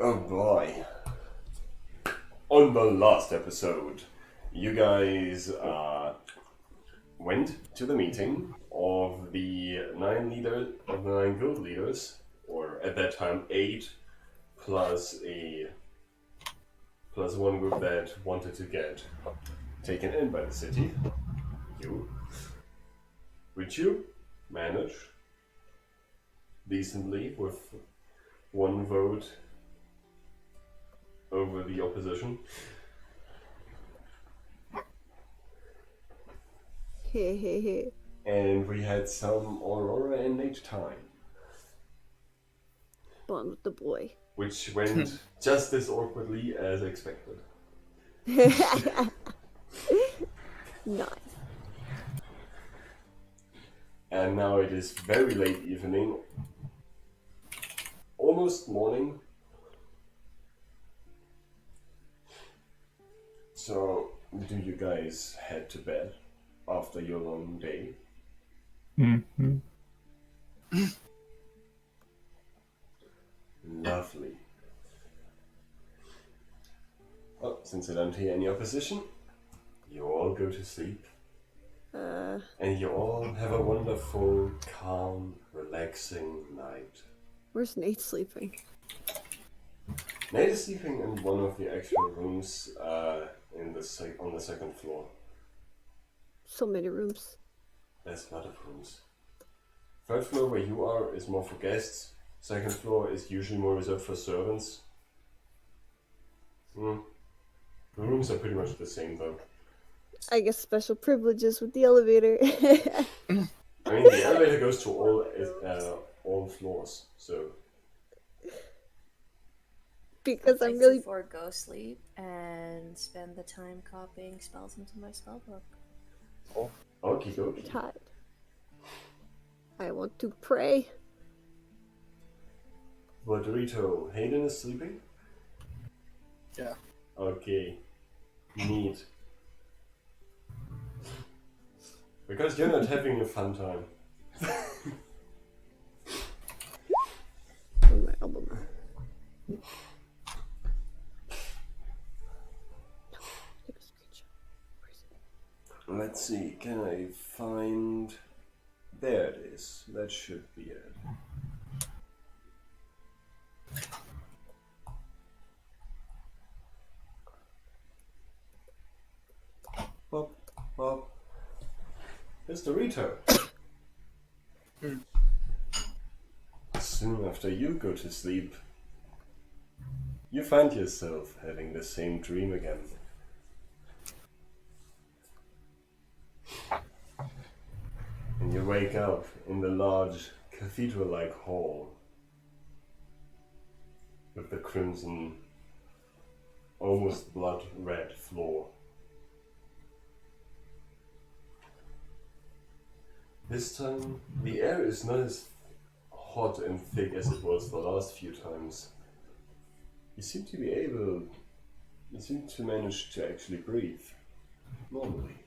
Oh boy. On the last episode, you guys went to the meeting of the nine guild leaders, or at that time 8, plus one group that wanted to get taken in by the city. Which you managed decently with one vote over the opposition. And we had some Aurora and Nate time. Bond with the boy. Which went just as awkwardly as expected. Nice. And now it is very late evening, almost morning. So, do you guys head to bed after your long day? Mm-hmm. Lovely. Well, since I don't hear any opposition, you all go to sleep. And you all have a wonderful, calm, relaxing night. Where's Nate sleeping? Nate is sleeping in one of the actual rooms on the second floor. So many rooms. There's a lot of rooms. Third floor, where you are, is more for guests. Second floor is usually more reserved for servants. The rooms are pretty much the same, though. I guess special privileges with the elevator. I mean, the elevator goes to all floors, so... Because I'd I'm like really... to forego sleep and spend the time copying spells into my spellbook. Oh, okie dokie. tired. I want to pray. Well, Dorito, Hayden is sleeping? Yeah. Okay. Neat. Because you're not having a fun time. Oh, my album. Let's see, can I find... There it is. That should be it. Pop, pop. Mr. Rito. Soon after you go to sleep, you find yourself having the same dream again. And you wake up in the large cathedral-like hall with the crimson, almost blood-red floor. This time, the air is not as hot and thick as it was the last few times. You seem to manage to actually breathe normally.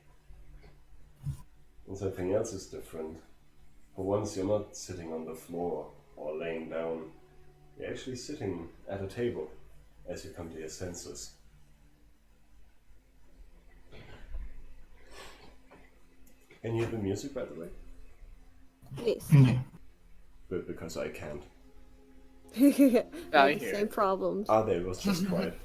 And something else is different. For once, you're not sitting on the floor or laying down. You're actually sitting at a table as you come to your senses. Can you hear the music, by the way? Yes. Good, because I can't. I hear same it. problems. Ah, there, it was just quiet.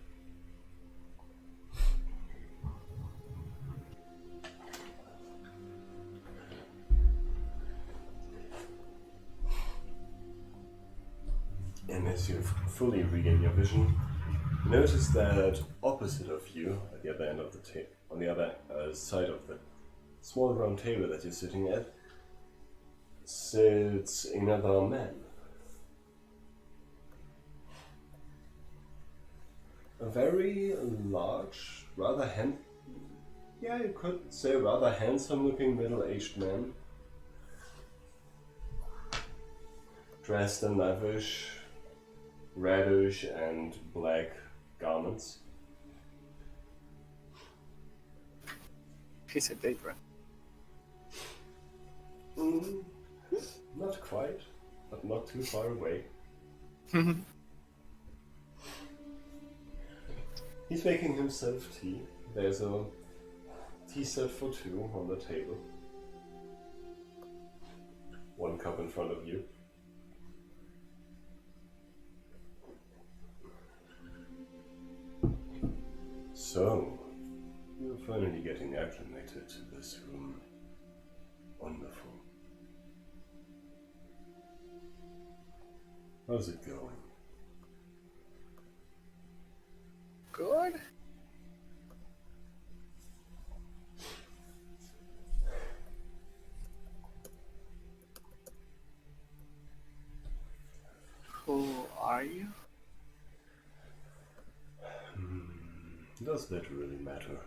And as you fully regain your vision, notice that opposite of you, at the other end of the on the other side of the small round table that you're sitting at, sits another man. A very large, you could say rather handsome-looking middle-aged man, dressed in lavish reddish and black garments. He's a Daedra. Not quite, but not too far away. He's making himself tea. There's a tea set for two on the table. One cup in front of you. So, you're finally getting acclimated to this room. Wonderful. How's it going? Good. Who are you? Does that really matter?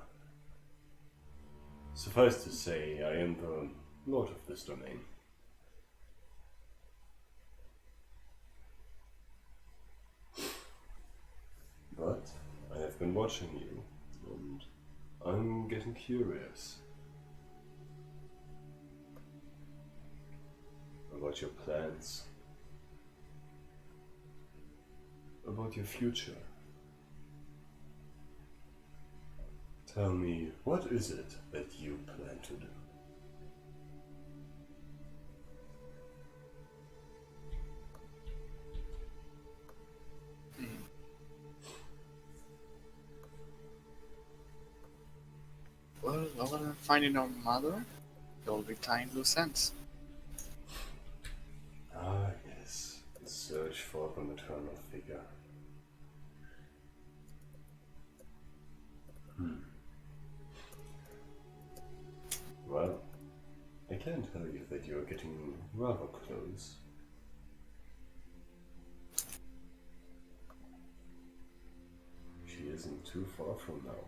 Suffice to say, I am the lord of this domain. But I have been watching you, and I'm getting curious about your plans, about your future. Tell me, what is it that you plan to do? Well, other than finding our mother, you'll be tying loose ends. Ah, yes, the search for the maternal figure. Well, I can tell you that you're getting rather close. She isn't too far from now.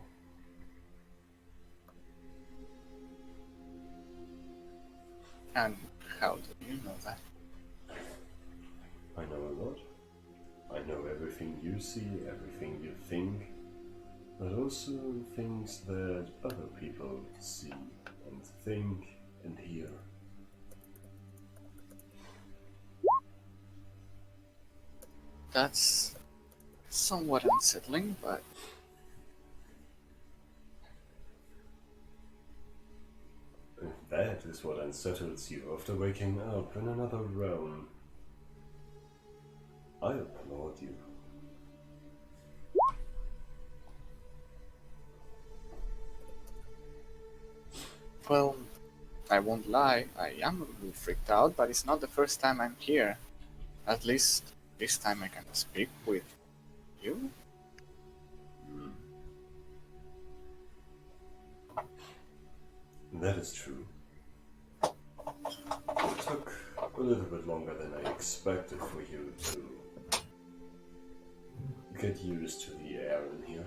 And how do you know that? I know a lot. I know everything you see, everything you think, but also things that other people see and think and hear. That's somewhat unsettling, but If that is what unsettles you after waking up in another realm, I applaud you. well, I won't lie, I am a little freaked out, but it's not the first time I'm here. At least this time I can speak with you. That is true. It took a little bit longer than I expected for you to get used to the air in here.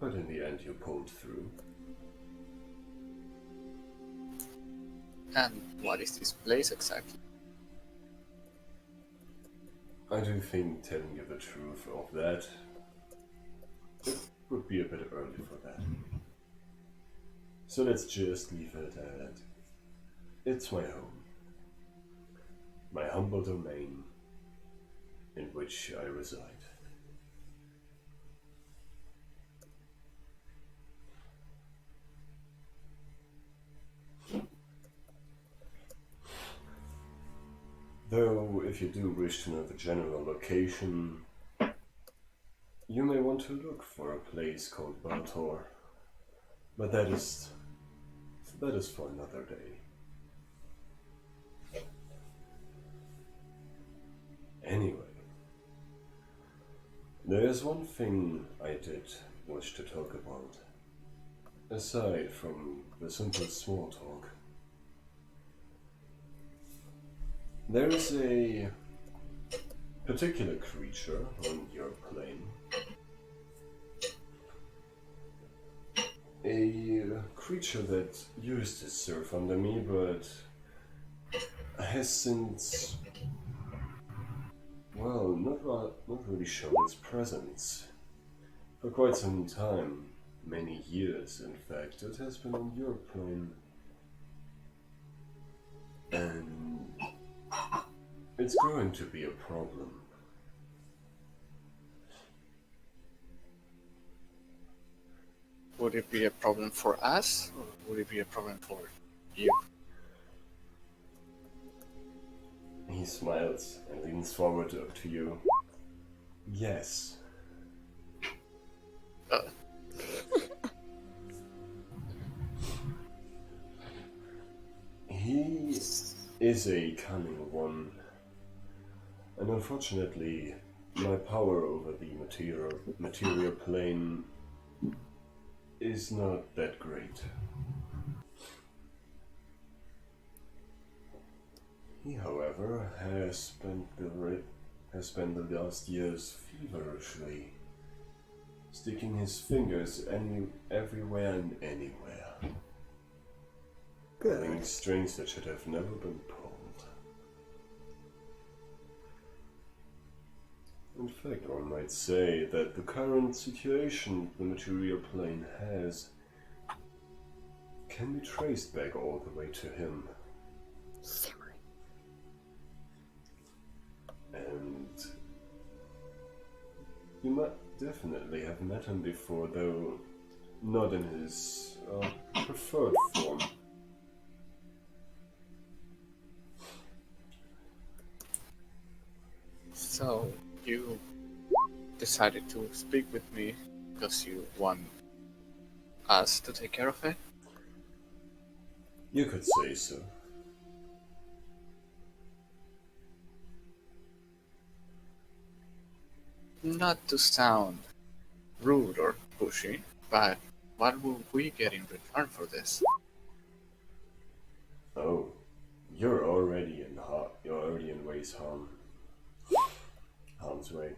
But in the end you pulled through. And what is this place exactly? I do think telling you the truth of that, it would be a bit early for that. So let's just leave it at, it's my home. My humble domain in which I reside. Though, if you do wish to know the general location, you may want to look for a place called Baltor. But that is for another day. Anyway, there is one thing I did wish to talk about, aside from the simple small talk. There is a particular creature on your plane. A creature that used to surf under me, but has since, well, not really shown its presence. For quite some time, many years in fact, it has been on your plane. And it It's going to be a problem. Would it be a problem for us, or would it be a problem for you? He smiles and leans forward up to you. Yes. He is a cunning one, and unfortunately, my power over the material plane is not that great. He, however, has spent the last years feverishly sticking his fingers everywhere and anywhere, pulling strings that should have never been pulled. In fact, one might say that the current situation the material plane has can be traced back all the way to him. And you might definitely have met him before, though not in his preferred form. So, you decided to speak with me because you want us to take care of it? You could say so. Not to sound rude or pushy, but what will we get in return for this? Oh, you're already in harm's way.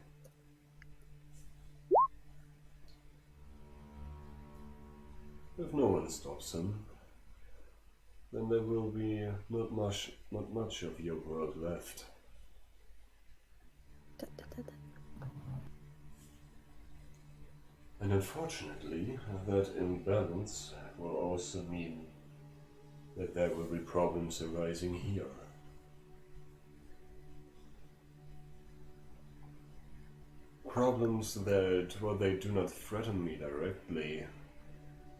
If no one stops him, then there will be not much of your world left. And unfortunately, that imbalance will also mean that there will be problems arising here. Problems that, while they do not threaten me directly,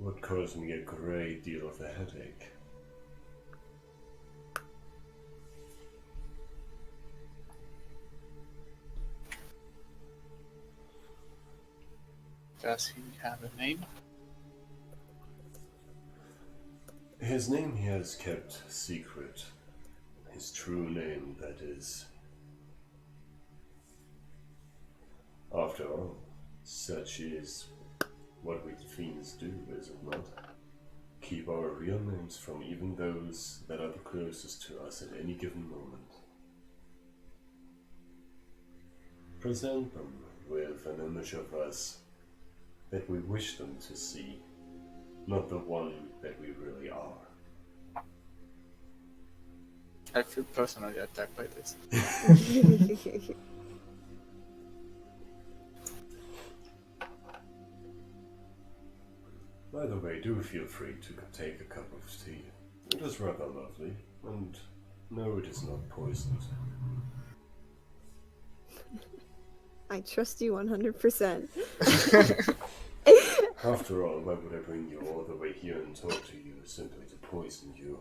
would cause me a great deal of a headache. Does he have a name? His name he has kept secret. His true name, that is. After all, such is what we fiends do, is it not? Keep our real names from even those that are the closest to us at any given moment. Present them with an image of us that we wish them to see, not the one that we really are. I feel personally attacked by this. By the way, do feel free to take a cup of tea. It is rather lovely, and no, it is not poisoned. I trust you 100%. After all, why would I bring you all the way here and talk to you simply to poison you?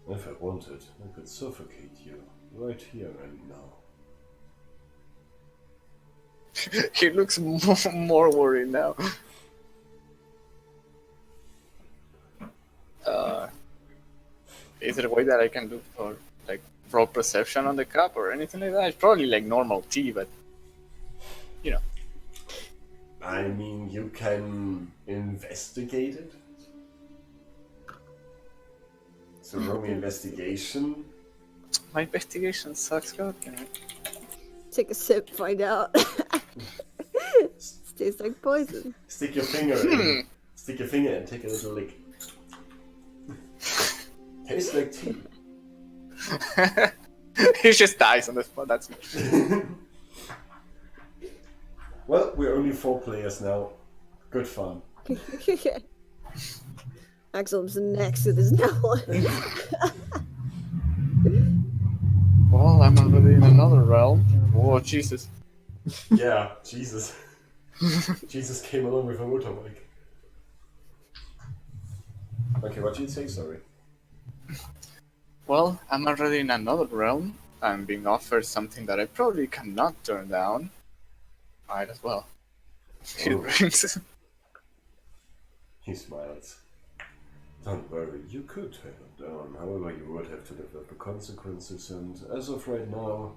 If I wanted, I could suffocate you right here and now. He looks more worried now. Is there a way that I can do for like raw perception on the cup or anything like that? It's probably like normal tea, but you know. I mean, you can investigate it. So roll me investigation. My investigation sucks, God. Can I... Take a sip, find out. Tastes like poison. Stick your finger in. Stick your finger and take a little lick. Tastes like tea. He just dies on the spot, that's me. Well, we're only 4 players now. Good fun. Axel's next to this now one. Jesus. Yeah, Jesus. Jesus came along with a motorbike. Okay, what did you say? Sorry. Well, I'm already in another realm. I'm being offered something that I probably cannot turn down. Might as well. He Oh. rings. He smiles. Don't worry, you could turn it down. However, you would have to live with the consequences, and as of right now,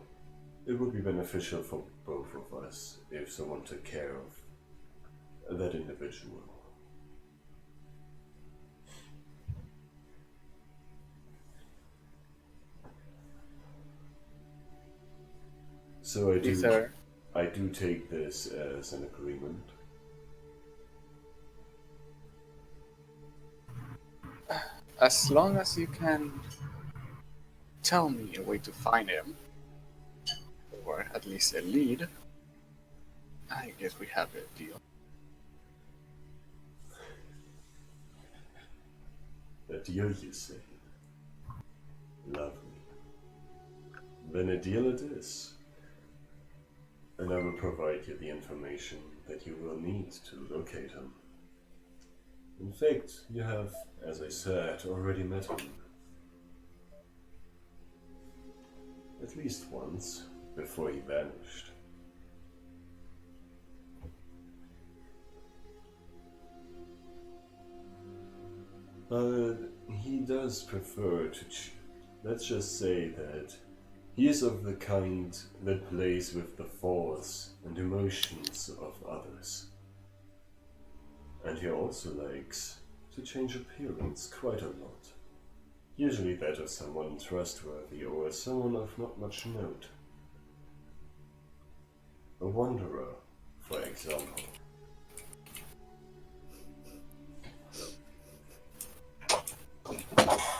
it would be beneficial for both of us if someone took care of that individual. So I do take this as an agreement. As long as you can tell me a way to find him, or at least a lead, I guess we have a deal. A deal, you say? Lovely. Then a deal it is. And I will provide you the information that you will need to locate him. In fact, you have, as I said, already met him. At least once, before he vanished. But he does prefer to let's just say that he is of the kind that plays with the thoughts and emotions of others. And he also likes to change appearance quite a lot. Usually that of someone trustworthy or someone of not much note. A wanderer, for example.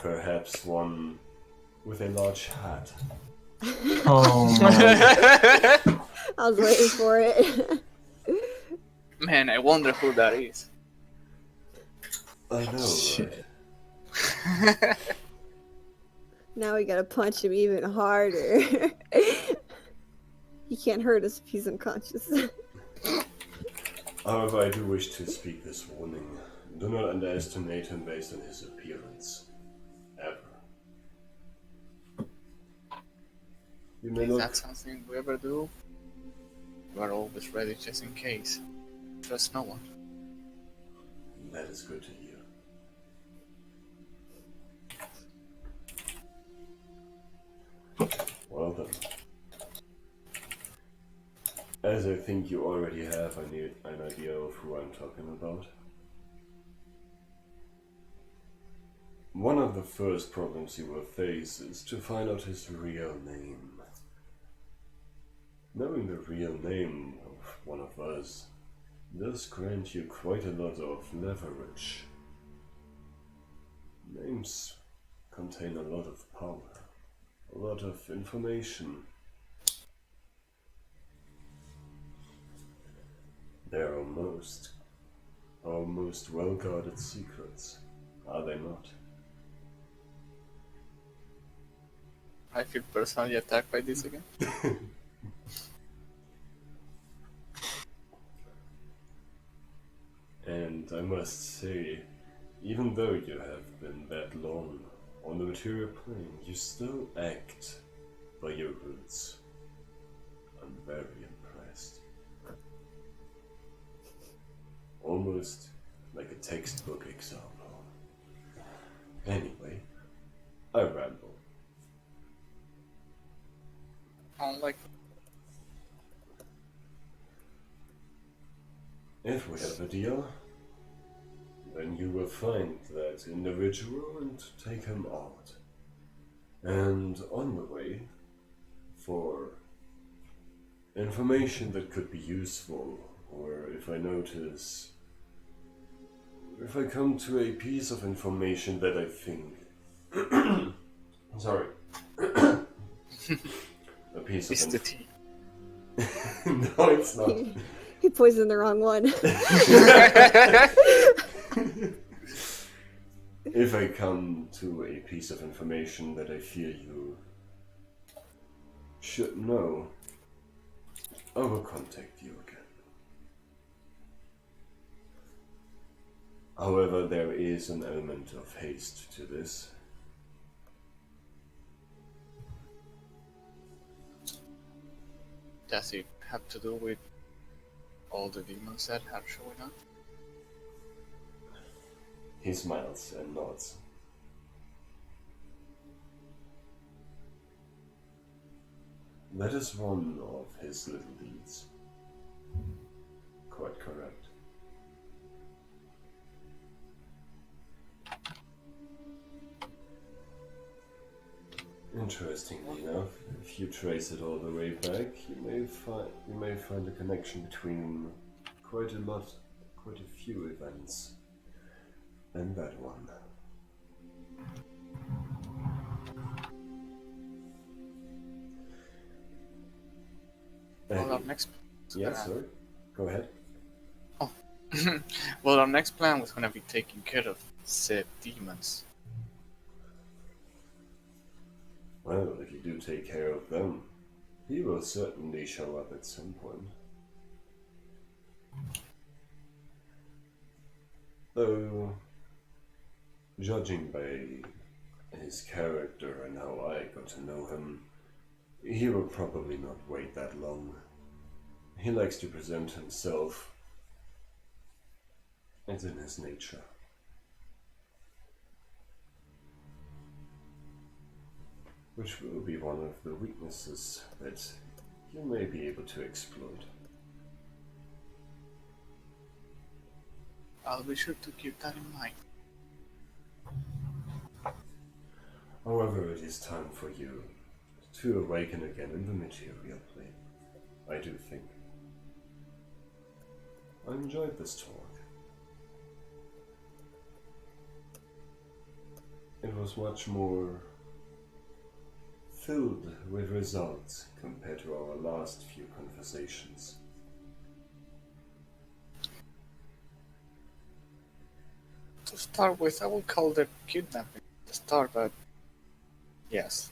Perhaps one with a large hat. Oh my. I was waiting for it. Man, I wonder who that is. I know, Shit. right? Now we gotta punch him even harder. He can't hurt us if he's unconscious. However, I do wish to speak this warning. Do not underestimate him based on his appearance. Ever. You may Is not... that something we ever do? We're always ready just in case. Trust no one. That is good to hear. Well then. As I think you already have an idea of who I'm talking about. One of the first problems you will face is to find out his real name. Knowing the real name of one of us does grant you quite a lot of leverage. Names contain a lot of power, a lot of information. They're almost well-guarded secrets, are they not? I feel personally attacked by this again. And I must say, even though you have been that long on the material plane, you still act by your roots. I'm very impressed. Almost like a textbook example. Anyway, I ramble. Like, If we have a deal, then you will find that individual and take him out. And on the way, for information that could be useful, or if I come to a piece of information that I think, sorry, a piece it's of the tea. No, it's not. He poisoned the wrong one. If I come to a piece of information that I feel you should know, I will contact you again. However, there is an element of haste to this. Does it have to do with all the demons that have shown up? He smiles and nods. That is one of his little deeds. Quite correct. Interestingly enough, if you trace it all the way back, you may find a connection between quite a few events, and that one. Well, our next. Yes, sir. Go ahead. Well, our next plan was gonna be taking care of said demons. Well, if you do take care of them, he will certainly show up at some point. Though, judging by his character and how I got to know him, he will probably not wait that long. He likes to present himself. It's in his nature. Which will be one of the weaknesses that you may be able to exploit. I'll be sure to keep that in mind. However, it is time for you to awaken again in the material plane. I do think. I enjoyed this talk. It was much more filled with results compared to our last few conversations. To start with, I will call the kidnapping the start, but yes.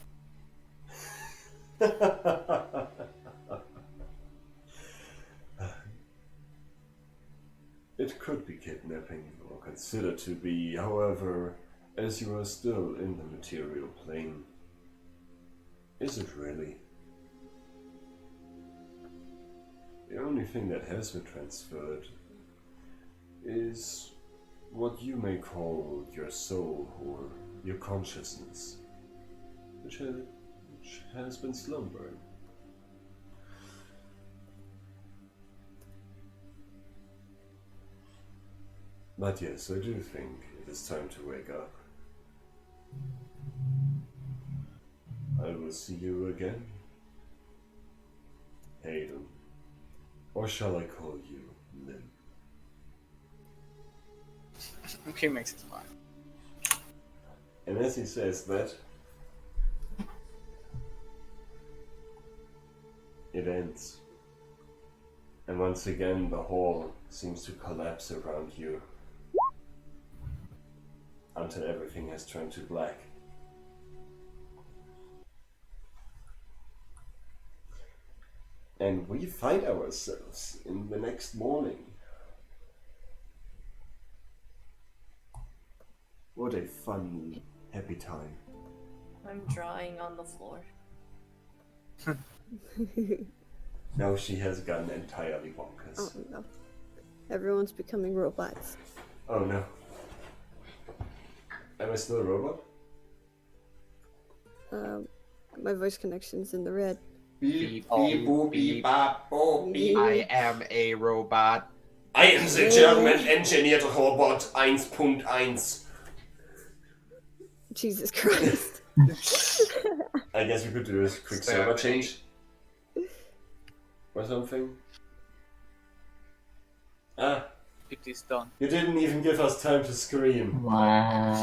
It could be kidnapping, or considered to be, however, as you are still in the material plane. Is it really? The only thing that has been transferred is what you may call your soul or your consciousness, which has been slumbering. But yes, I do think it is time to wake up. I will see you again, Hayden. Or shall I call you Lynn? Okay, makes it fine. And as he says that, it ends. And once again, the hall seems to collapse around you until everything has turned to black. And we find ourselves in the next morning. What a fun, happy time. I'm drawing on the floor. Now she has gotten entirely bonkers. Oh no. Everyone's becoming robots. Oh no. Am I still a robot? My voice connection's in the red. Beep, beep, boop, beep, bop, boop, beep. I am a robot. I am the German engineered robot 1.1. Jesus Christ. I guess we could do a quick server change. Or something. Ah, It is done. you didn't even give us time to scream. Wow.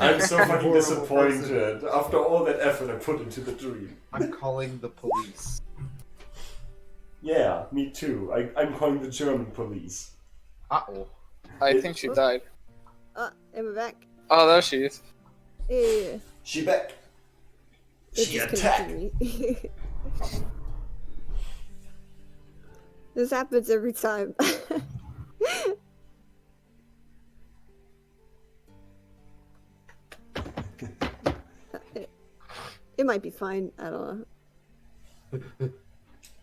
I'm so fucking Horrible disappointed after all that effort I put into the dream. I'm calling the police. Yeah, me too. I'm calling the German police. Uh-oh. I think she died. Am I back? Oh, there she is. Yeah. She back. It She disconnected attacked. me. This happens every time. It might be fine. I don't know.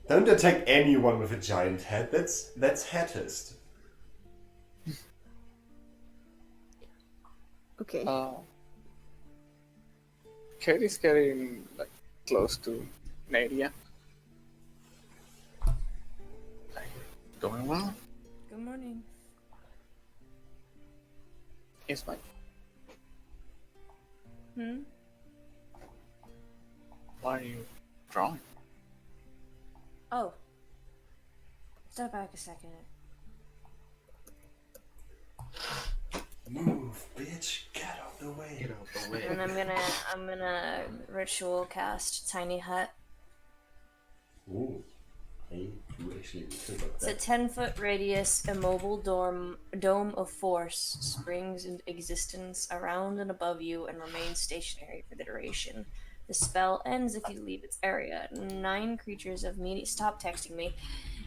Don't attack anyone with a giant head. That's hattist. Okay. Katie's getting like close to Nadia. Like, going well? Good morning. Yes, mate. Why are you drawing? Oh. Step back a second. Move, bitch. Get out of the way. Get out the way. And I'm gonna ritual cast Tiny Hut. Ooh. Hey, you actually could like It's a that. 10-foot radius, immobile dome of force springs into existence around and above you and remains stationary for the duration. The spell ends if you leave its area. 9 creatures of stop texting me.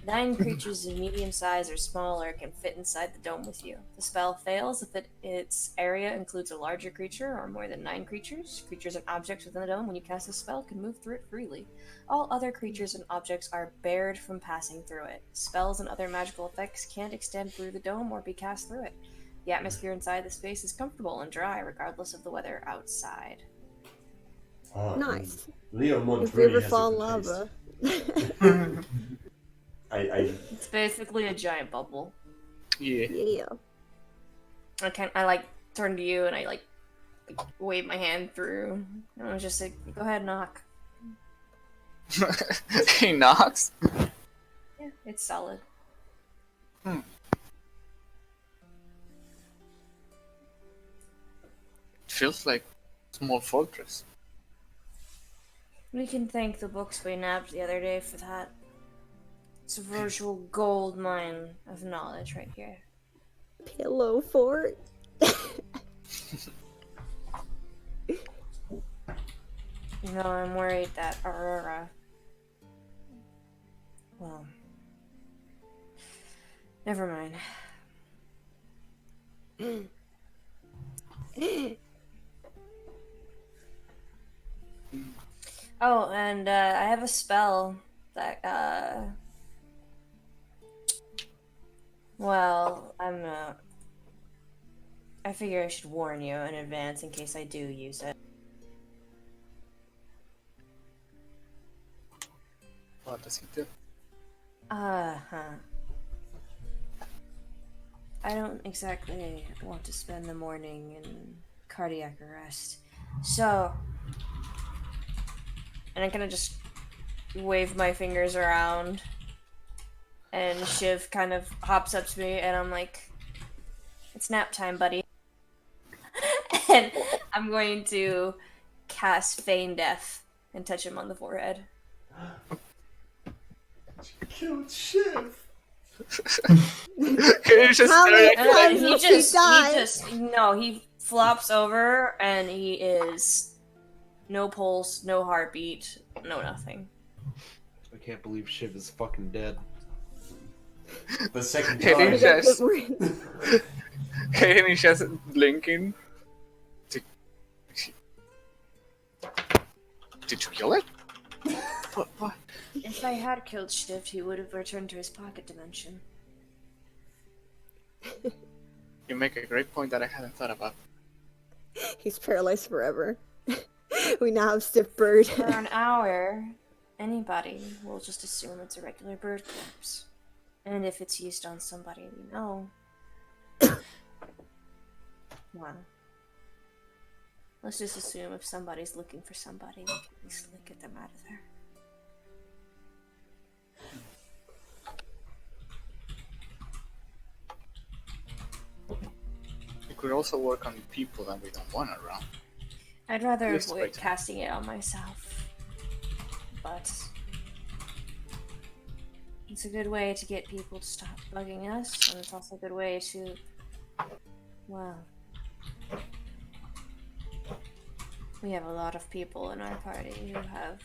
9 creatures of medium size or smaller can fit inside the dome with you. The spell fails if its area includes a larger creature or more than 9 creatures. Creatures and objects within the dome, when you cast a spell, can move through it freely. All other creatures and objects are barred from passing through it. Spells and other magical effects can't extend through the dome or be cast through it. The atmosphere inside the space is comfortable and dry, regardless of the weather outside. Oh, Nice. Leo Mont If we really ever has fall a in good lava. taste. I It's basically a giant bubble. Yeah. Yeah. I like turn to you and I like wave my hand through. And I was just like, go ahead, knock. He knocks. Yeah, it's solid. It feels like a small fortress. We can thank the books we nabbed the other day for that. It's a virtual gold mine of knowledge right here. Pillow fort. No, I'm worried that Aurora... Well... Never mind. Oh, and I have a spell that, well, I figure I should warn you in advance in case I do use it. What does he do? I don't exactly want to spend the morning in cardiac arrest. So... And I kind of just wave my fingers around. And Shiv kind of hops up to me and I'm like, it's nap time, buddy. And I'm going to cast Feign Death and touch him on the forehead. killed Shiv. He's just How many staring times at will he flops over and he is no pulse, no heartbeat, no nothing. I can't believe Shiv is fucking dead. The second Hey, time. Ninja. Yes. And he's just blinking. Did you kill it? What? If I had killed Shiv, he would have returned to his pocket dimension. You make a great point that I hadn't thought about. He's paralyzed forever. We now have stiff bird. For an hour, anybody will just assume it's a regular bird corpse. And if it's used on somebody we know... well... Let's just assume if somebody's looking for somebody, we can at least get them out of there. We could also work on people that we don't want around. I'd rather Yes, avoid right. casting it on myself. But... it's a good way to get people to stop bugging us, and it's also a good way to... well... we have a lot of people in our party who have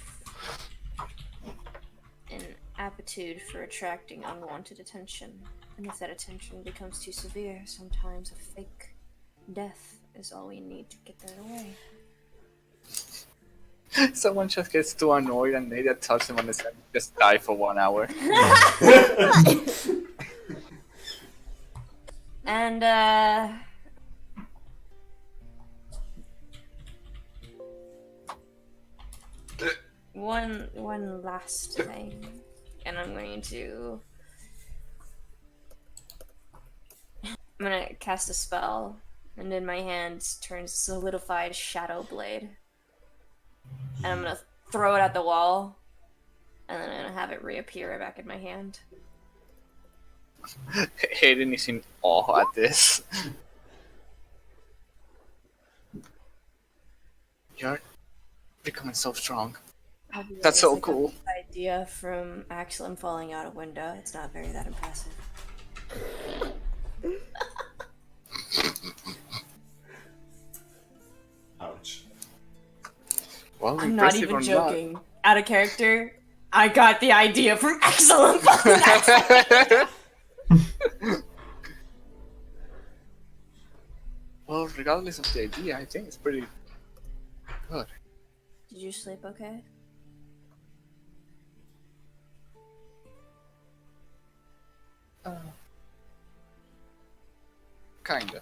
an aptitude for attracting unwanted attention. And if that attention becomes too severe, sometimes a fake death is all we need to get that away. Someone just gets too annoyed and Nadia touches him on the side, just die for 1 hour. And one last thing, and I'm gonna cast a spell, and in my hand turns solidified shadow blade, and I'm gonna throw it at the wall, and then I'm gonna have it reappear back in my hand. Hayden is in awe at this. You're becoming so strong. That's so cool. Idea from Axel falling out a window. It's not very that impressive. Ouch. Well, I'm not impressive even or joking. Out of character, I got the idea from Axel falling out. not. Well, regardless of the idea, I think it's pretty good. Did you sleep okay? Kinda.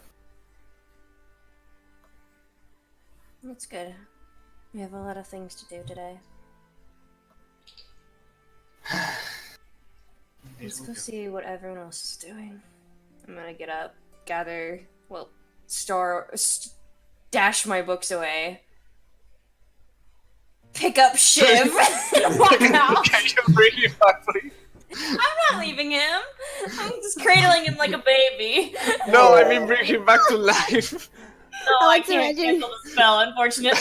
That's good. We have a lot of things to do today. Let's go see what everyone else is doing. I'm gonna get up, dash my books away, pick up Shiv, and walk out. Can you bring him back, please? I'm not leaving him. I'm just cradling him like a baby. No, I mean bring him back to life. No, I I like to can't imagine- cancel the spell, unfortunately.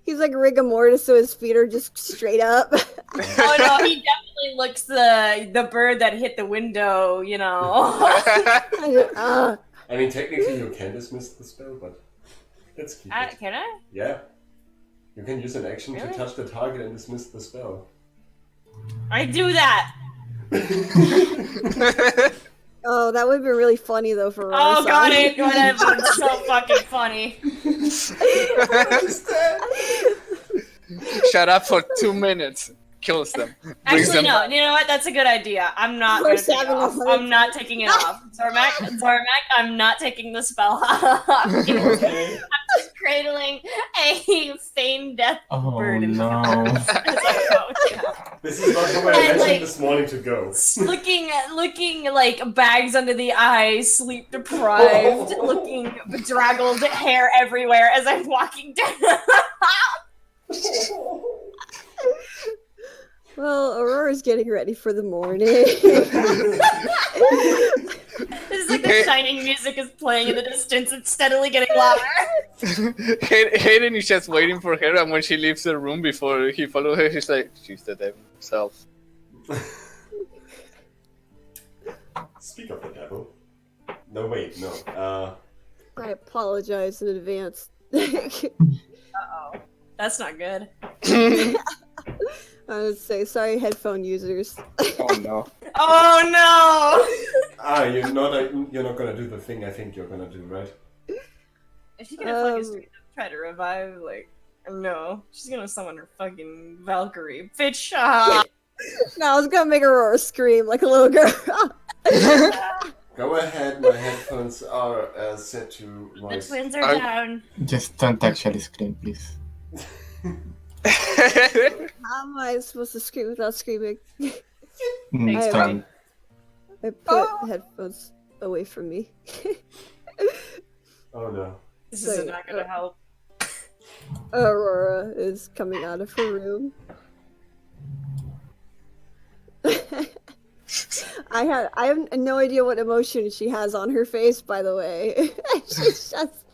he's like rigor mortis, so his feet are just straight up. Oh no, he definitely looks the bird that hit the window, you know. I I mean, technically you can dismiss the spell, but let's keep it. Can I? Yeah. You can use an action Really? to touch the target and dismiss the spell. I do that. Oh, that would have been really funny though for Rosa. Oh, got it. Whatever. It's so fucking funny. Shut up for 2 minutes. Kills them. Brings Actually, them no. back. You know what? That's a good idea. I'm not We're gonna take it having a off. heart I'm not taking it off. Zormak, I'm not taking the spell off. I'm Okay. just cradling a feigned death Oh bird in no. my arms as I go down. This is not how I And, imagined like- this morning to go. looking like bags under the eyes, sleep deprived, looking bedraggled, hair everywhere as I'm walking down. Well, Aurora's getting ready for the morning. This is like the shining music is playing in the distance. It's steadily getting louder. Hayden is just waiting for her, and when she leaves the room before he follows her, he's like, she's the devil himself. Speak of the devil. No, wait, no. I apologize in advance. Uh-oh. That's not good. I would say sorry, headphone users. Oh no. Oh no! You're not gonna do the thing I think you're gonna do, right? Is she gonna fucking straight up try to revive, no. She's gonna summon her fucking Valkyrie. Bitch, No, I was gonna make Aurora scream like a little girl. Go ahead, my headphones are set to the voice. twins are down. Just don't actually scream, please. How am I supposed to scream without screaming? Next I- time. I put headphones away from me. Oh no. This is not gonna help. Aurora is coming out of her room. I have no idea what emotion she has on her face, by the way. She's just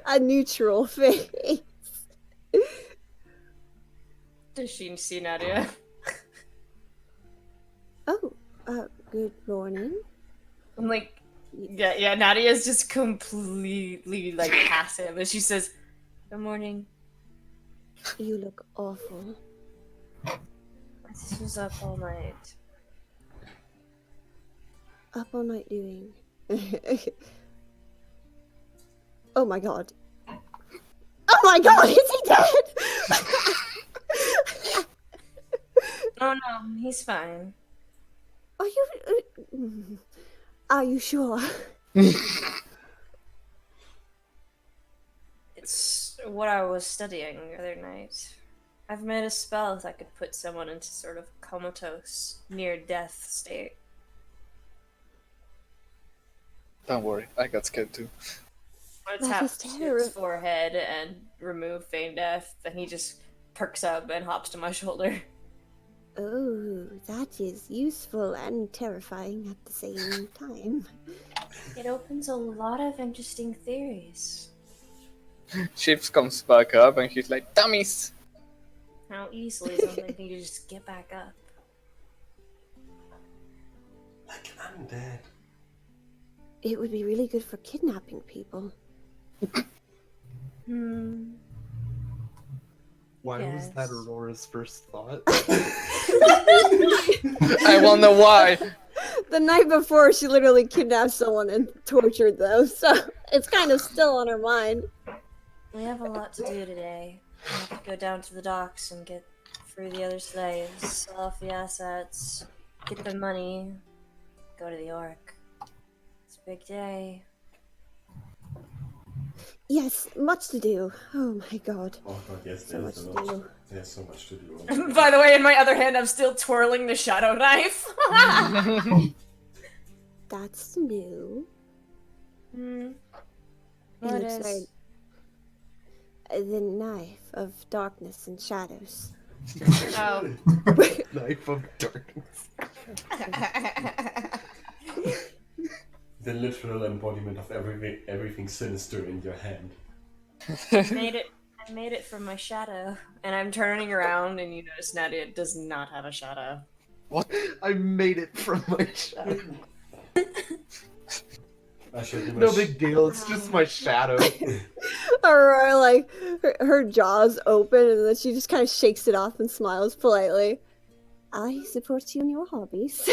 a neutral face. Does she see Nadia? Oh, good morning. I'm like, yeah, Nadia's just completely passive, and she says, "Good morning." You look awful. This was up all night. Up all night doing. Oh my god. Oh my god, is he dead? Oh no, he's fine. Are you sure? It's what I was studying the other night. I've made a spell that could put someone into sort of comatose, near-death state. Don't worry, I got scared too. I That tap is his terrible. forehead and remove feign death, and he just perks up and hops to my shoulder. Oh, that is useful and terrifying at the same time. It opens a lot of interesting theories. Chips comes back up and he's like, dummies! How easily something can you just get back up? Like an undead. It would be really good for kidnapping people. Why was that Yes. Aurora's first thought? I wonder why! The night before, she literally kidnapped someone and tortured them, so it's kind of still on her mind. We have a lot to do today. We have to go down to the docks and get free the other slaves, sell off the assets, get the money, go to the Orc. It's a big day. Yes, much to do. Oh my god. Oh god, yes, So much there's to a lot. do. There's so much to do. By the way, in my other hand, I'm still twirling the shadow knife. That's new. Hmm. It What looks is? like the knife of darkness and shadows. Oh. Knife of darkness. The literal embodiment of everything sinister in your hand. I made it from my shadow. And I'm turning around and you notice Nadia does not have a shadow. What? I made it from my shadow. I showed you my No big deal, it's just my shadow. Aurora, like, her jaws open and then she just kind of shakes it off and smiles politely. I support you in your hobbies.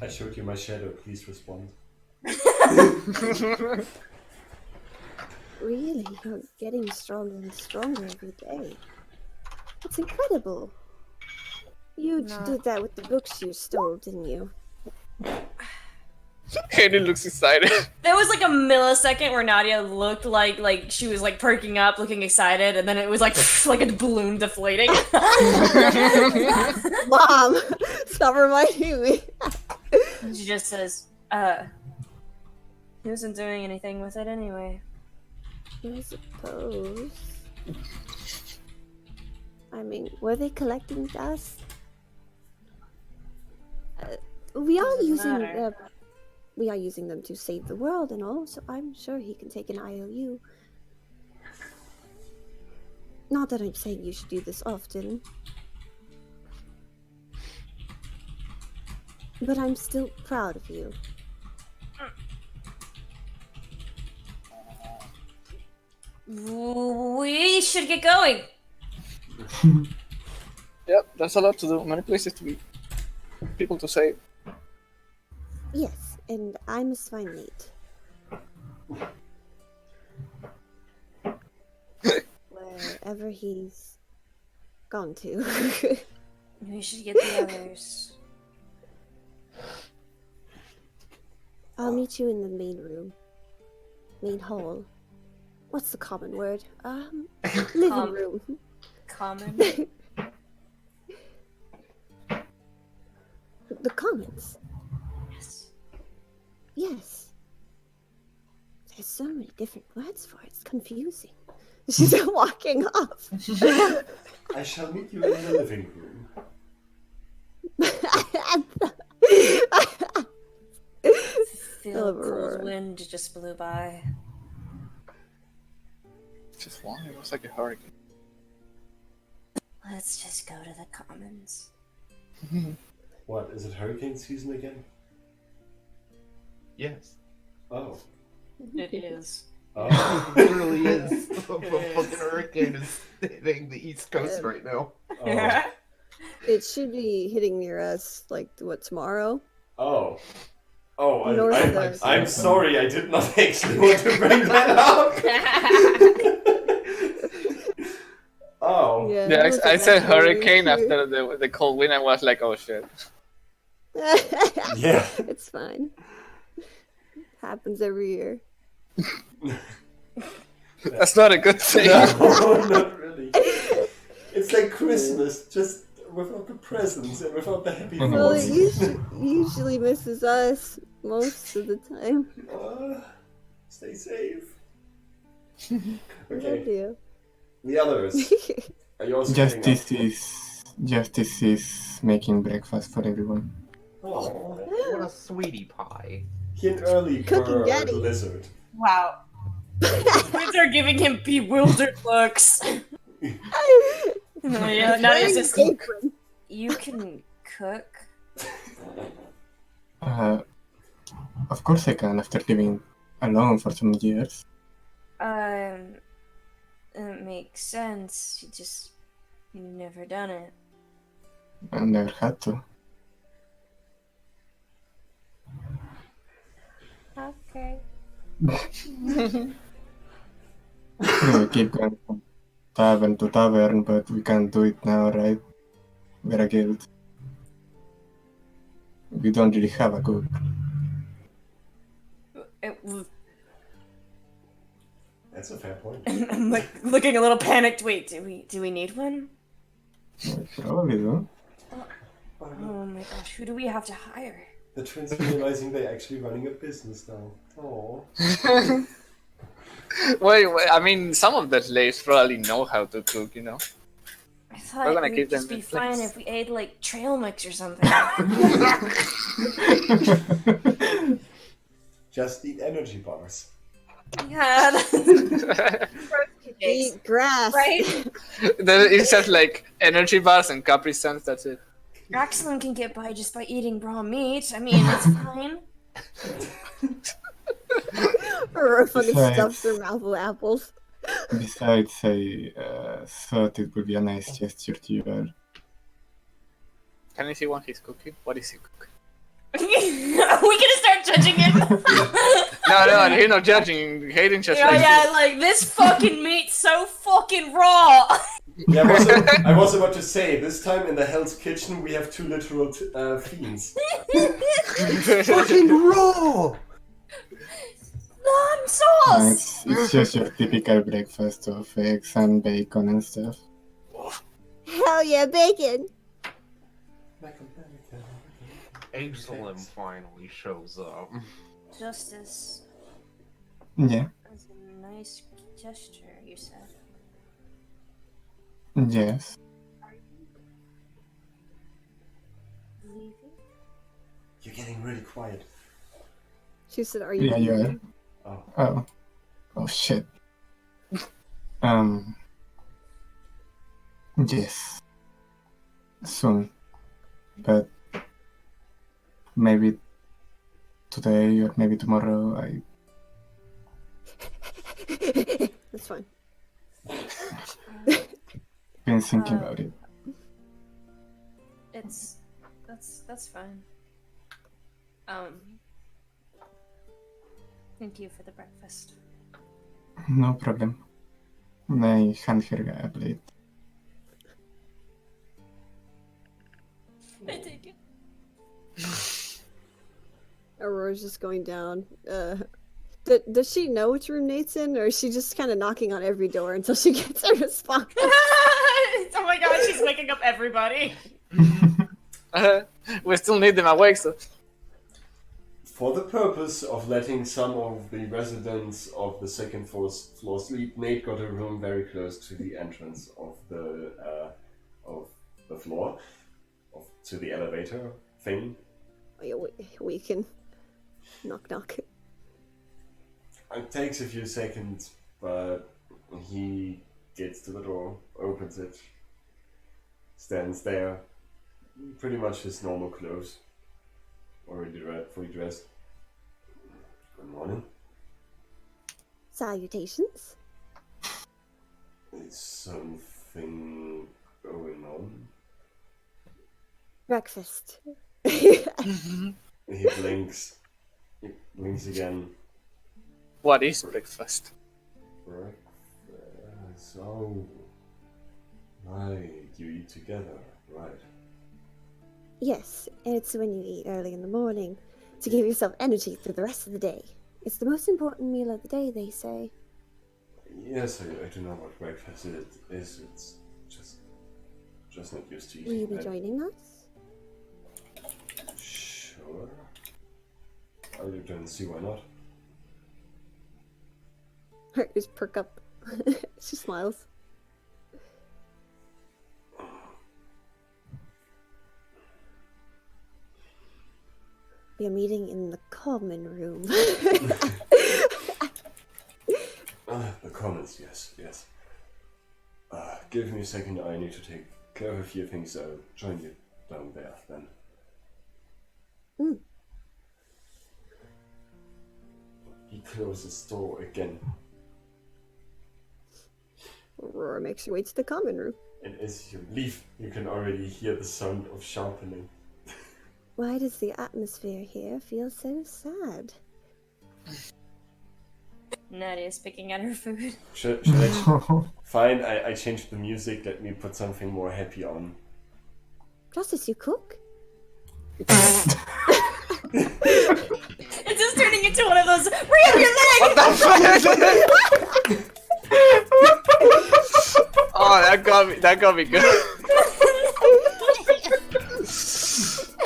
I showed you my shadow, please respond. Really, you're getting stronger and stronger every day. It's incredible. You No. did that with the books you stole, didn't you? Hayden looks excited. There was like a millisecond where Nadia looked like she was like perking up, looking excited, and then it was like like a balloon deflating. Mom, stop reminding me. She just says, he wasn't doing anything with it anyway. I suppose. I mean, were they collecting dust? We are Doesn't using matter. we are using them to save the world and all, so I'm sure he can take an IOU. Not that I'm saying you should do this often. But I'm still proud of you. We should get going. Yep, there's a lot to do, many places to be, people to save. Yes, and I must find Nate. Wherever he's gone to. We should get the others. I'll meet you in the main room. Main hall. What's the common word? Living room. Common. The commons. Yes. Yes. There's so many different words for it. It's confusing. She's walking off. I shall meet you in the living room. Feel a Aurora. cold wind just blew by. Just one, it was like a hurricane. Let's just go to the commons. What, is it hurricane season again? Yes. Oh. It is. Oh. It literally is a fucking hurricane. hurricane is hitting the East Coast right now. Oh. It should be hitting near us, like, what, tomorrow? Oh, North I'm sorry, I did not actually want to bring that up. Oh. Yeah, Yeah, wasn't I said necessary hurricane here. after the cold wind. I was like, oh shit. Yeah. It's fine. Happens every year. That's not a good thing. No, not really. It's like Christmas, just without the presents and without the happy Well, thoughts. it usually misses us most of the time. Stay safe. Love Okay, you. the others. Are you also getting Justice is making breakfast for everyone. up? Oh, What a sweetie pie. he an early Cooking bird daddy. lizard. Wow. Twins are giving him bewildered looks. Yeah, not Wearing just an apron. you can cook. Of course I can after living alone for some years. It makes sense. You've never done it. I never had to. Okay. We keep going from tavern to tavern, but we can't do it now, right? We're a guild. We don't really have a cook. That's a fair point. I'm like looking a little panicked. Wait, do we need one? We probably do. Oh my gosh, who do we have to hire? The twins are realizing they're actually running a business now. Oh. Wait, I mean, some of the slaves probably know how to cook, you know. I thought We're gonna it would keep them just be in fine place. if we ate like trail mix or something. Just eat energy bars. Yeah. Eat grass. Right? Then it's just like energy bars and Capri Suns, that's it. Axelin can get by just by eating raw meat. I mean, it's fine. Or fucking Besides- stuffs their mouth with apples. Besides, I thought it would be a nice gesture to you all. Can you see what he's cooking? What is he cooking? Are we gonna start judging him? No, he's not judging. Hayden just Yeah, like yeah, like this fucking meat's so fucking raw. Yeah, I was about to say, this time in the Hell's Kitchen we have two literal fiends. Fucking raw! Non-sauce. It's just your typical breakfast of eggs and bacon and stuff. Hell yeah, bacon! Eidolon finally shows up. Justice Yeah, is a nice gesture, you said. yes. Are you leaving? You're getting really quiet. She said, are you Yeah, you are. leaving? Oh. Oh shit. Yes. Soon. But maybe today or maybe tomorrow. I've That's fine. been thinking about it. That's fine. Thank you for the breakfast. No problem. I hand her a plate. I take it. Aurora's just going down. Does she know which room Nate's in, or is she just kind of knocking on every door until she gets a response? Oh my god, she's waking up everybody. we still need them awake, so. For the purpose of letting some of the residents of the second floor sleep, Nate got a room very close to the entrance of the floor, to the elevator thing. We can knock knock. It takes a few seconds, but he gets to the door, opens it, stands there, pretty much his normal clothes, already fully dressed. Good morning. Salutations. Breakfast. He blinks. He blinks again. What is breakfast? Breakfast. Oh. Right. You eat together. Right. Yes, it's when you eat early in the morning to give yourself energy through the rest of the day. It's the most important meal of the day, they say. Yes, I do know what breakfast is. It's just not used to Will you eating. be joining us? Sure. I don't see why not. Her ears perk up. She smiles. We are meeting in the common room. The comments, yes. Give me a second, I need to take care of a few things. I'll join you down there then. Mm. He closes the door again. Aurora makes her way to the common room. And as you leave, you can already hear the sound of sharpening. Why does the atmosphere here feel so sad? Nadia's picking at her food. Should I... Fine, I changed the music. Let me put something more happy on. Justice, you cook? It's just turning into one of those. Bring up your leg! What the fuck? Oh, that got me good.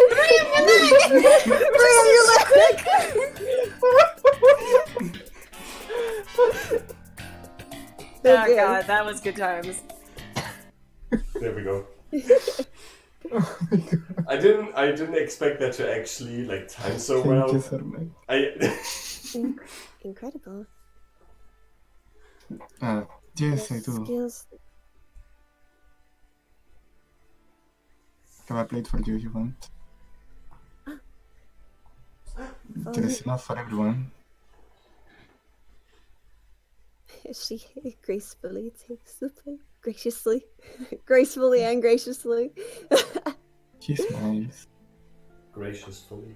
Bring up your leg! Oh god, that was good times. There we go. I didn't expect that to actually time so well. Thank you, sir, mate. Incredible. Yes, I The do. skills. Have a plate for you if you want. There is enough for everyone. She gracefully takes the plate. Graciously. Gracefully and graciously. She smiles. Graciously.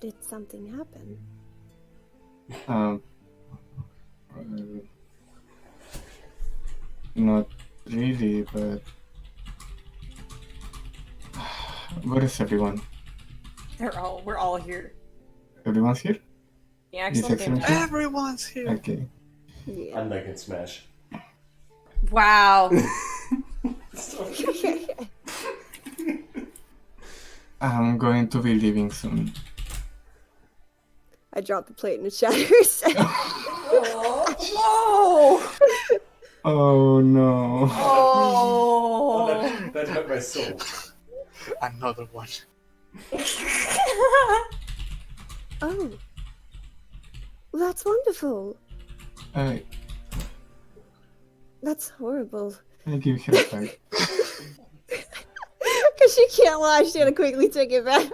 Did something happen? Well, not really, but where is everyone? We're all here. Everyone's here? The Is excellent excellent game. here? Everyone's here. Okay. Yeah. Unlike in Smash. Wow. I'm going to be leaving soon. I drop the plate and it shatters. Oh! Oh no. Oh, Oh! that hurt my soul. Another one. Oh. Well, that's wonderful. I That's horrible. give her a hug. Because she can't lie, she's gonna quickly take it back.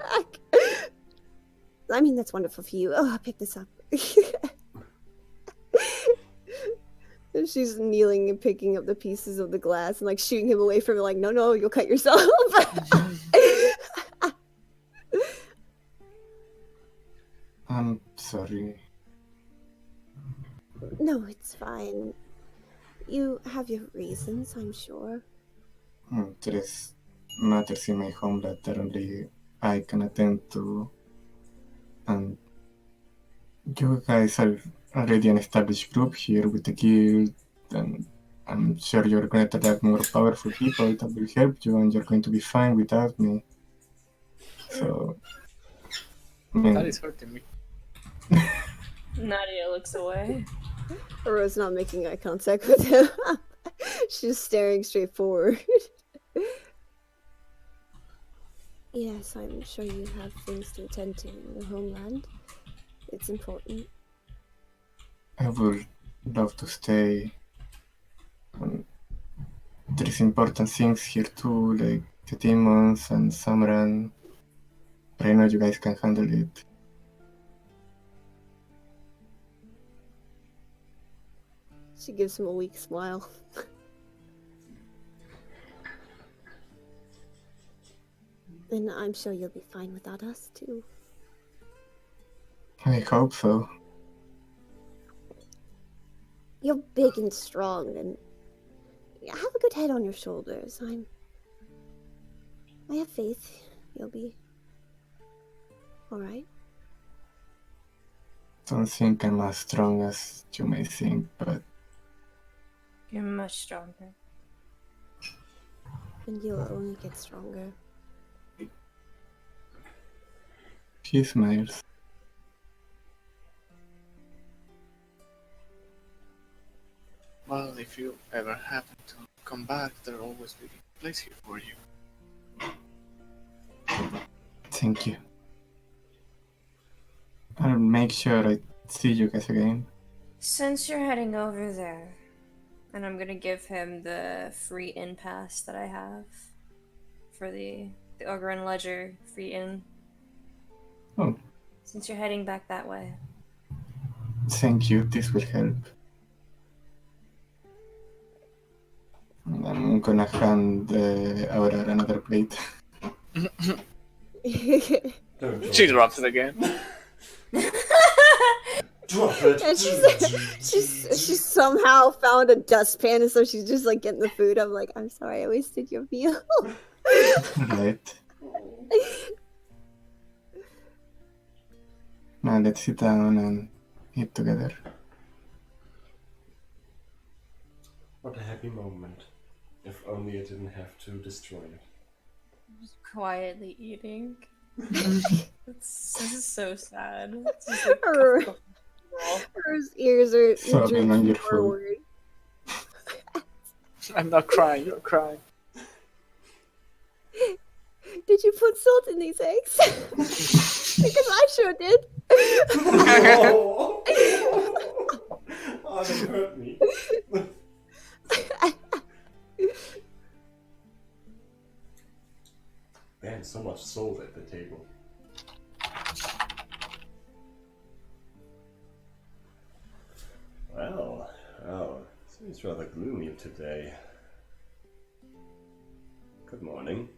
I mean, that's wonderful for you. Oh, I'll pick this up. And she's kneeling and picking up the pieces of the glass and shooting him away from it, no, you'll cut yourself. I'm sorry. No, it's fine. You have your reasons, I'm sure. There is matters in my home that only I can attend to. And you guys are already an established group here with the guild, and I'm sure you're going to attract more powerful people that will help you, and you're going to be fine without me. So, I mean, That is hurting me. Nadia looks away. Aurora's not making eye contact with him. She's staring straight forward. Yes, I'm sure you have things to attend to in your homeland. It's important. I would love to stay. There's important things here too, like the demons and Samran. But I know you guys can handle it. She gives him a weak smile. then I'm sure you'll be fine without us, too. I hope so. You're big and strong, and have a good head on your shoulders. I have faith you'll be alright. Don't think I'm as strong as you may think, but You're much stronger. And you'll only get stronger. he smiles. Well, if you ever happen to come back, there'll always be a place here for you. Thank you. I'll make sure I see you guys again. Since you're heading over there, and I'm gonna give him the free in pass that I have for the Ogre and Ledger free in. Oh, Since you're heading back that way. thank you. This will help. And I'm gonna hand Aurora another plate. Don't drop She it. drops it again. Drop it. And she's somehow found a dustpan, and so she's just like getting the food. I'm like, I'm sorry, I wasted your meal. Right. Now let's sit down and eat together. What a happy moment. If only I didn't have to destroy it. Just quietly eating. This is so sad. It's just like Her, cup of her ears are Sobbing on drooping your food. forward. I'm not crying, you're crying. Did you put salt in these eggs? Because I sure did. Oh, that hurt me. Man, so much salt at the table. Well, seems rather gloomy today. Good morning.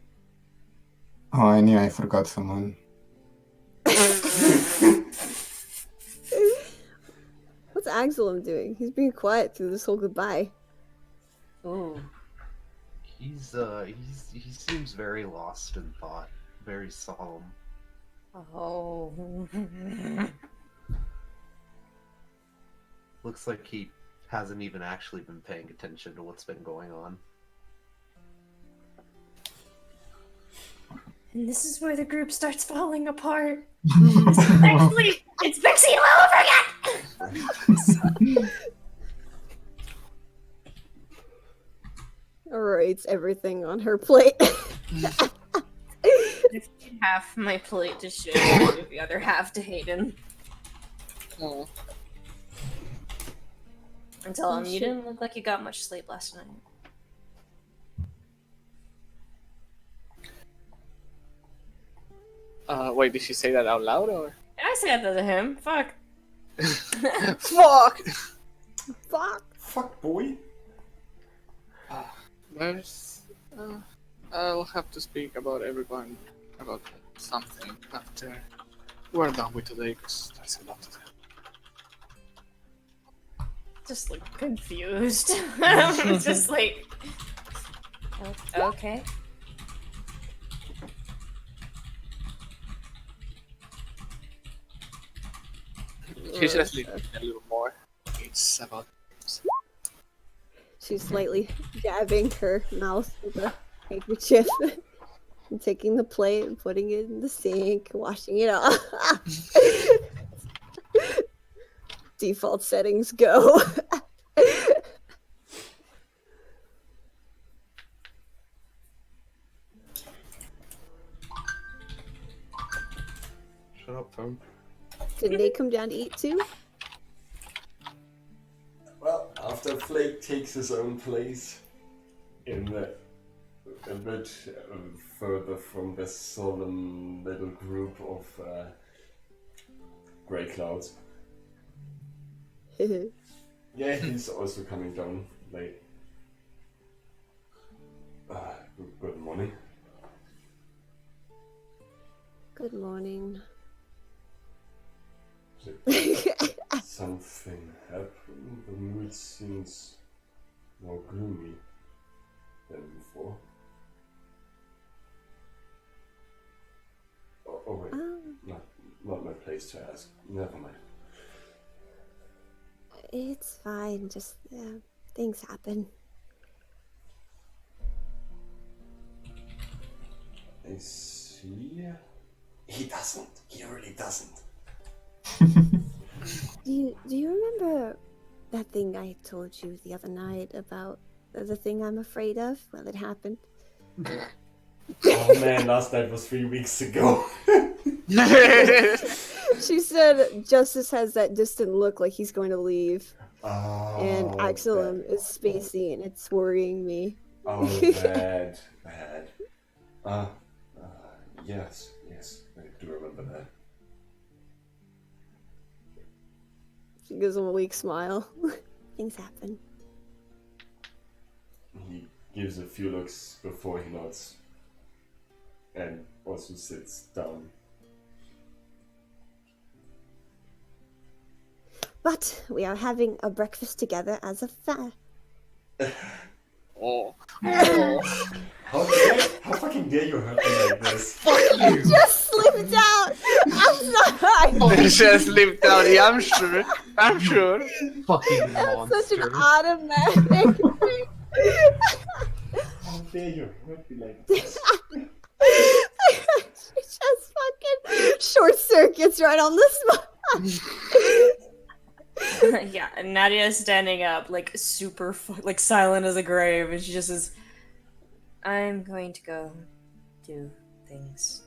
Oh, I knew I forgot someone. What's Axelum doing? He's being quiet through this whole goodbye. Ooh. He seems very lost in thought, very solemn. Oh. Looks like he hasn't even actually been paying attention to what's been going on. And this is where the group starts falling apart. It's Pixie all over again! Rates everything on her plate. Half my plate to shit, and the other half to Hayden. Oh. And tell him you didn't look like you got much sleep last night. Wait, did she say that out loud or? I said that to him. Fuck. Fuck! Fuck. Fuck, boy. There's. I'll have to speak about everyone about something after we're done with today, because there's a lot to do. Just like confused. Just like. Okay. She's just leaving a little more. It's about. She's slightly dabbing her mouth with a handkerchief and taking the plate and putting it in the sink, washing it off. Default settings go. Shut up, phone. Didn't they come down to eat too? Well, after Flake takes his own place in the, a bit further from this solemn little group of grey clouds. Yeah, he's also coming down late. Good morning. Good morning. Something happened. The mood seems more gloomy than before. Oh wait, not my place to ask. Never mind. It's fine. Just things happen. I see. He doesn't. He really doesn't. Do you remember that thing I told you the other night about the thing I'm afraid of? Well, it happened. Oh man, last night was 3 weeks ago. She said Justice has that distant look like he's going to leave. And Oh, Axelum bad. is spacey and it's worrying me. Oh, bad. Yes, I do remember that. She gives him a weak smile. Things happen. He gives a few looks before he nods. And also sits down. But we are having a breakfast together as a Oh. How fucking dare you hurt me like this? It just slipped out! I'm sorry! It just slipped out, yeah, I'm sure. Fucking That's such an monster. automatic thing. How dare you hurt me like this? She just fucking short circuits right on the spot. Yeah, and Nadia's standing up, like super, like silent as a grave, and she just says, "I'm going to go do things."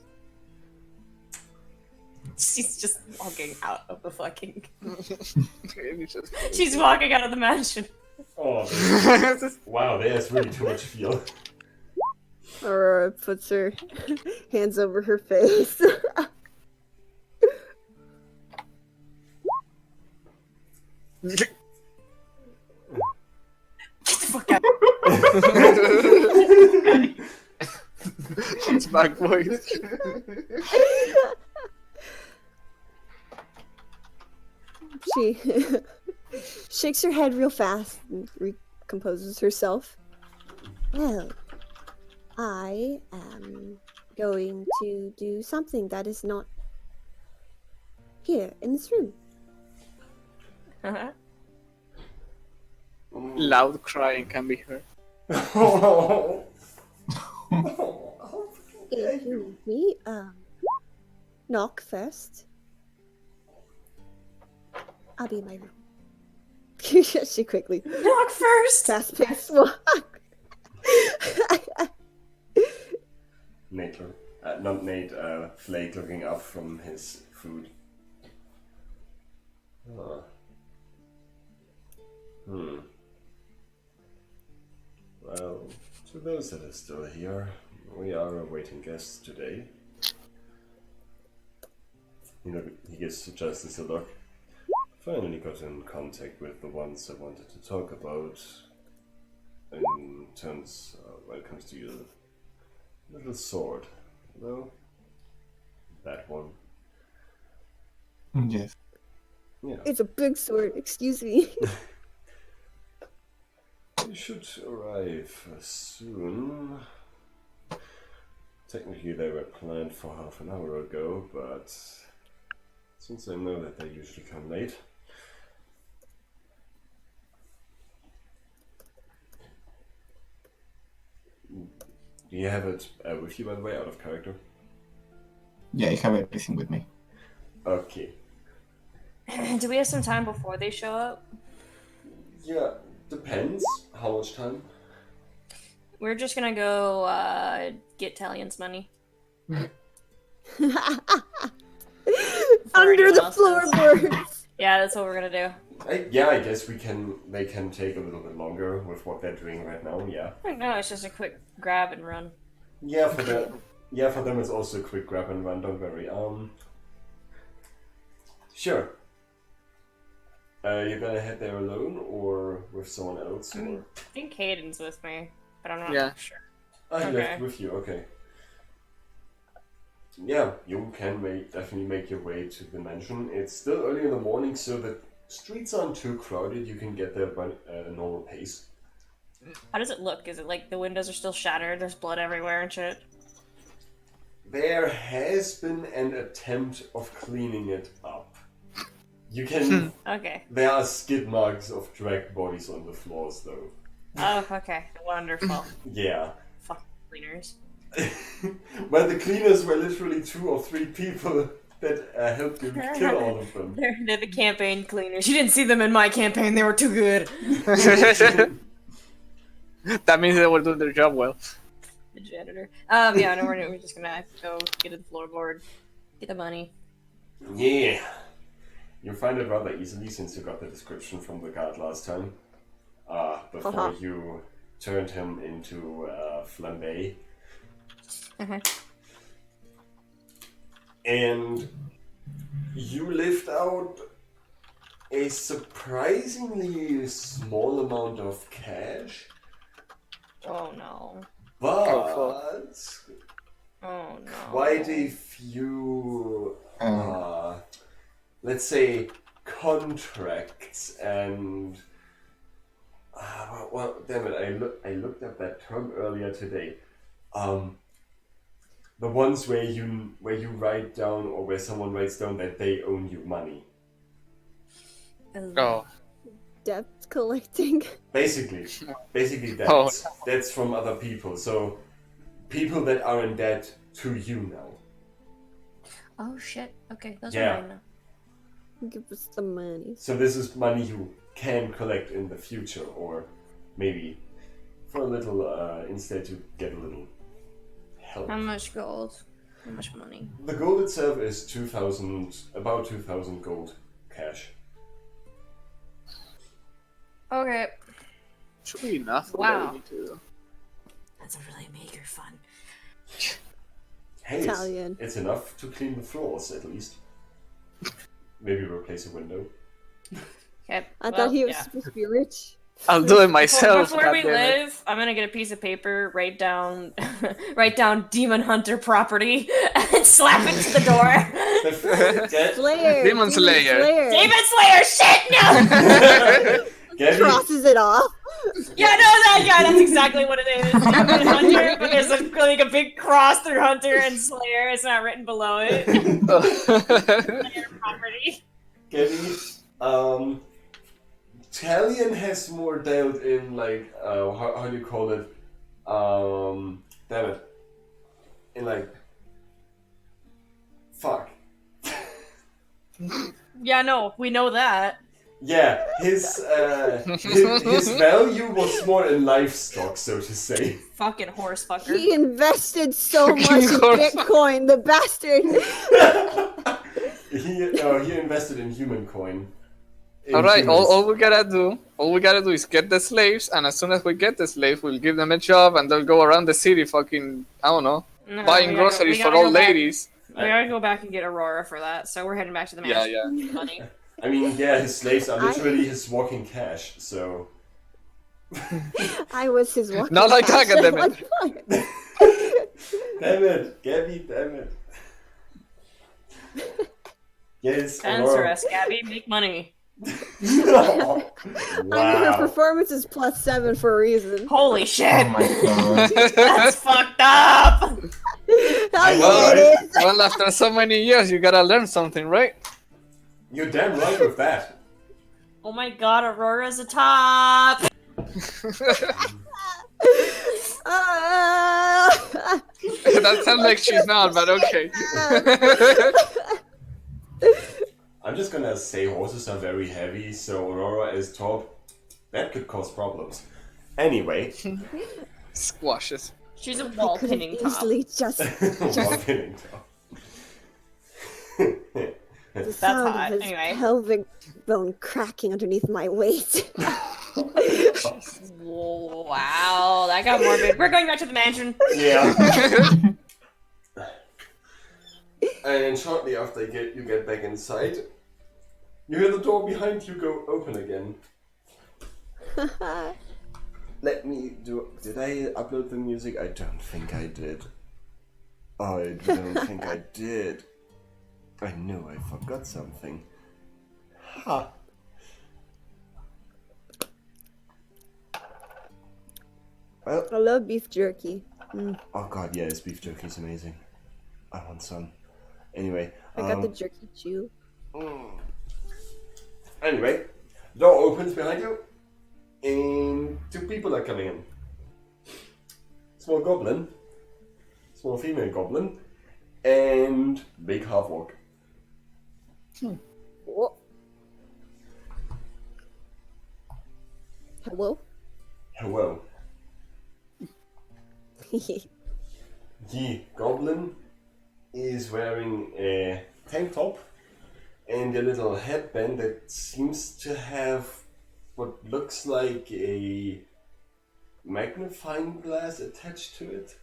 She's just walking out of the fucking. She's walking out of the mansion. Oh, wow, there's really too much feel. Aurora puts her hands over her face. Get the fuck out. It's back voice. She shakes her head real fast and recomposes herself. Well, I am going to do something that is not here in this room. Loud crying can be heard. Oh. If we knock first, I'll be in my room. She quickly Knock first. fast-paced walk. Flake looking up from his food. Well, to those that are still here, we are awaiting guests today. He gives Justice a look. Finally got in contact with the ones I wanted to talk about. In terms, when it comes to your little sword, that one. Yes. Yeah. It's a big sword, excuse me. You should arrive soon. Technically they were planned for half an hour ago, but since I know that they usually come late. Do you have it with you, by the way, out of character? Yeah, I have everything with me. Okay. Do we have some time before they show up? Yeah, depends. How much time? We're just gonna go get Talian's money. Under the floorboards. Yeah, that's what we're gonna do. I guess they can take a little bit longer with what they're doing right now, yeah. No, it's just a quick grab and run. Yeah, for them it's also a quick grab and run, don't worry. Sure. You're gonna head there alone or with someone else? Or? I think Caden's with me, but I'm not Yeah. sure. He Okay. left with you, okay. Yeah, you can definitely make your way to the mansion. It's still early in the morning, so the streets aren't too crowded. You can get there by a normal pace. How does it look? Is it like the windows are still shattered? There's blood everywhere and shit. There has been an attempt of cleaning it up. You can. Okay. There are skid marks of dragged bodies on the floors, though. Oh, okay. Wonderful. Yeah. Fuck cleaners. Well, the cleaners were literally 2 or 3 people that helped you kill all of them. They're the campaign cleaners. You didn't see them in my campaign. They were too good. That means they were doing their job well. The janitor. Yeah, no, we're just gonna go get to the floorboard, get the money. Yeah. You find it rather easily since you got the description from the guard last time. Before you turned him into flambe. And you lift out a surprisingly small amount of cash. Oh no. But Oh no. quite a few, let's say, contracts and. Well, damn it! I looked up that term earlier today. The ones where you write down, or where someone writes down that they owe you money. Oh. Debt collecting. Basically Oh. that's from other people. So people that are in debt to you now. Oh shit. Okay, those Yeah. are mine now. Give us the money. So this is money you can collect in the future, or maybe for a little, instead to get a little help. How much gold? How much money? The gold itself is 2,000, about 2,000 gold cash. Okay. Should be enough for Wow. what we need to do. That's a really maker fun. Hey, Italian. it's enough to clean the floors at least. Maybe replace a window. Okay. I thought he was supposed to be rich. I'll do it myself. Before we goddammit. live, I'm gonna get a piece of paper, write down Demon Hunter property, and slap it to the door. Slayer. Demon Slayer. Demon Slayer! Shit, no! Gabby, Crosses it off. Yeah, no, that's exactly what it is. Demon Hunter, but there's like a big cross through Hunter and Slayer. It's not written below it. Slayer property. Gabby, Talion has more dialed in, like, how do you call it? Damn it. In, like, fuck. Yeah, no, we know that. Yeah, his value was more in livestock, so to say. Fucking horse fucker. He invested so much Fucking in horse. Bitcoin, the bastard. He invested in human coin. In Alright, humans. all we gotta do is get the slaves, and as soon as we get the slaves, we'll give them a job, and they'll go around the city fucking, I don't know, No, buying we groceries for gotta old go back. ladies. We gotta go back and get Aurora for that, so we're heading back to the mansion. Yeah. Money. I mean, yeah, his slaves are literally his walking cash, so... I was his walking Not like cash that, at goddammit. one point. Damn it, Gabby, damn it. Yes, Answer Aurora. us, Gabby. Make money. I mean, her Wow. performance is +7 for a reason. Holy Oh shit! my god. That's fucked up! Hell I know, yeah, right? it is. Well, after so many years, you gotta learn something, right? You're damn right with that. Oh my god, Aurora's a top! That sounds like she's not, but okay. I'm just gonna say horses are very heavy, so Aurora is top. That could cause problems. Anyway, Squashes. She's a wall Could have pinning top. easily just while pinning top. the sound hot. of his Anyway. pelvic bone cracking underneath my weight. Wow, that got morbid. We're going back to the mansion. Yeah. And shortly after you get back inside, you hear the door behind you go open again. Let me do... Did I upload the music? I don't think I did. I don't think I did. I knew I forgot something. Ha! Well, I love beef jerky. oh god, yeah, this beef jerky is amazing. I want some. Anyway, I got the jerky chew. Anyway, door opens behind you, and 2 people are coming in. Small goblin, small female goblin, and big half orc. Whoa. Hello? Hello. The goblin is wearing a tank top and a little headband that seems to have what looks like a magnifying glass attached to it.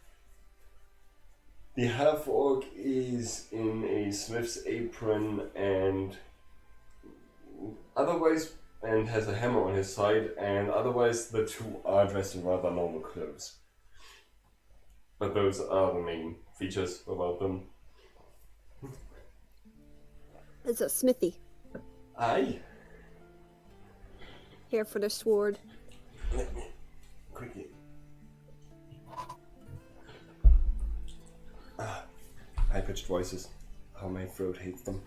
The half orc is in a smith's apron and otherwise, and has a hammer on his side, and otherwise the 2 are dressed in rather normal clothes. But those are the main features about them. It's a smithy. Aye. Here for the sword. Let me quickly. High-pitched voices. How my throat hates them.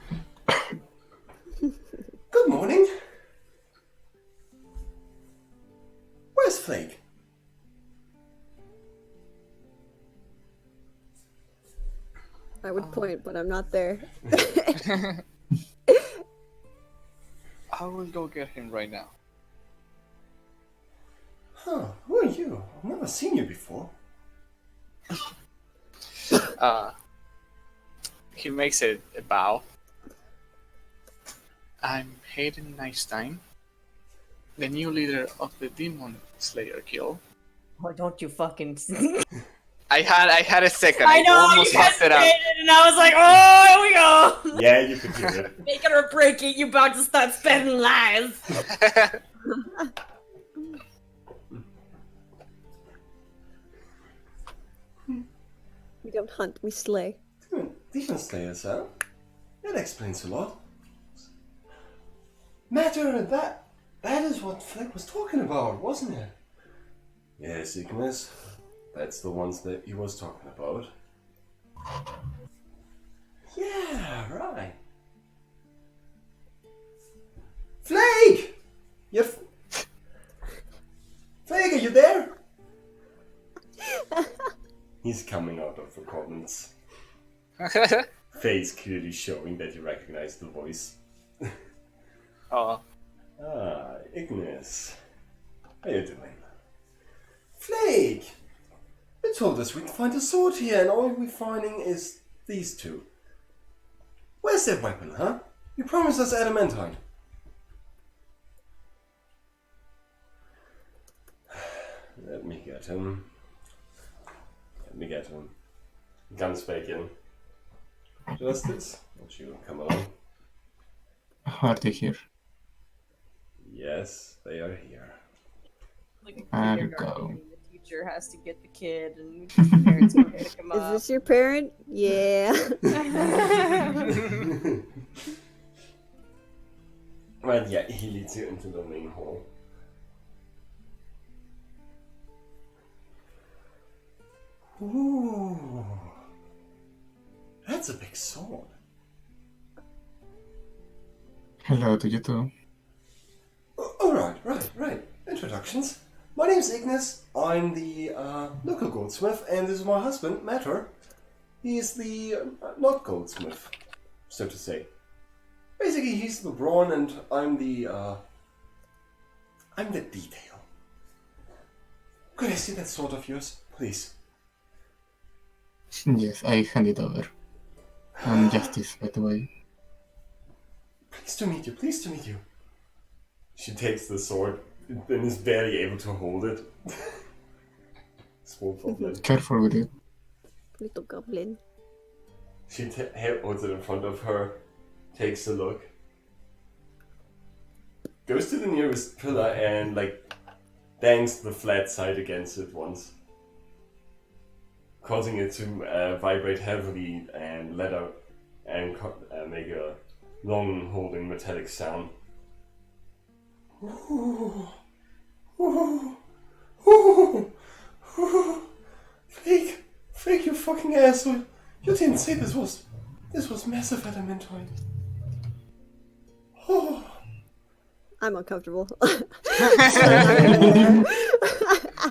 Good morning. Where's Flake? I would point, but I'm not there. I will go get him right now. Huh, who are you? I've never seen you before. He makes a bow. I'm Hayden Nystein, the new leader of the Demon Slayer Guild. Oh, don't you fucking. I had a second. I know, you almost messed it up. hesitated, and I was like, oh, here we go! Yeah, you could hear it. Make it or break it, you about to start spitting lies! We don't hunt, we slay. Demon Slayers, huh? That explains a lot. Matter, that is what Fleck was talking about, wasn't it? Yes, Ignis. That's the ones that he was talking about. Yeah, right. Flake! Flake, are you there? He's coming out of the comments. Face clearly showing that you recognize the voice. Oh, Ah, Ignis. How you doing? Flake! You told us we'd find a sword here, and all we're finding is these 2. Where's that weapon, huh? You promised us adamantine. Let me get him. Comes back in. Justice, won't you come along? Are they here? Yes, they are here. Like a I'll kindergarten, go. and the teacher has to get the kid, and the parents go pick him Is up. this your parent? Yeah. Right, yeah, he leads you into the main hall. Ooh. That's a big sword. Hello to you too. Alright, right. Introductions. My name's Ignis. I'm the local goldsmith, and this is my husband, Matter. He's the not goldsmith, so to say. Basically, he's the brawn, and I'm the detail. Could I see that sword of yours, please? Yes, I hand it over. I'm Justice, by the way. Pleased to meet you. She takes the sword and is barely able to hold it. Small problem. Careful with it. Little goblin. She holds it in front of her, takes a look, goes to the nearest pillar and bangs the flat side against it once. causing it to vibrate heavily and let out and make a long holding metallic sound. Fake, you fucking asshole! You didn't say this was massive elementoid. Oh. I'm uncomfortable.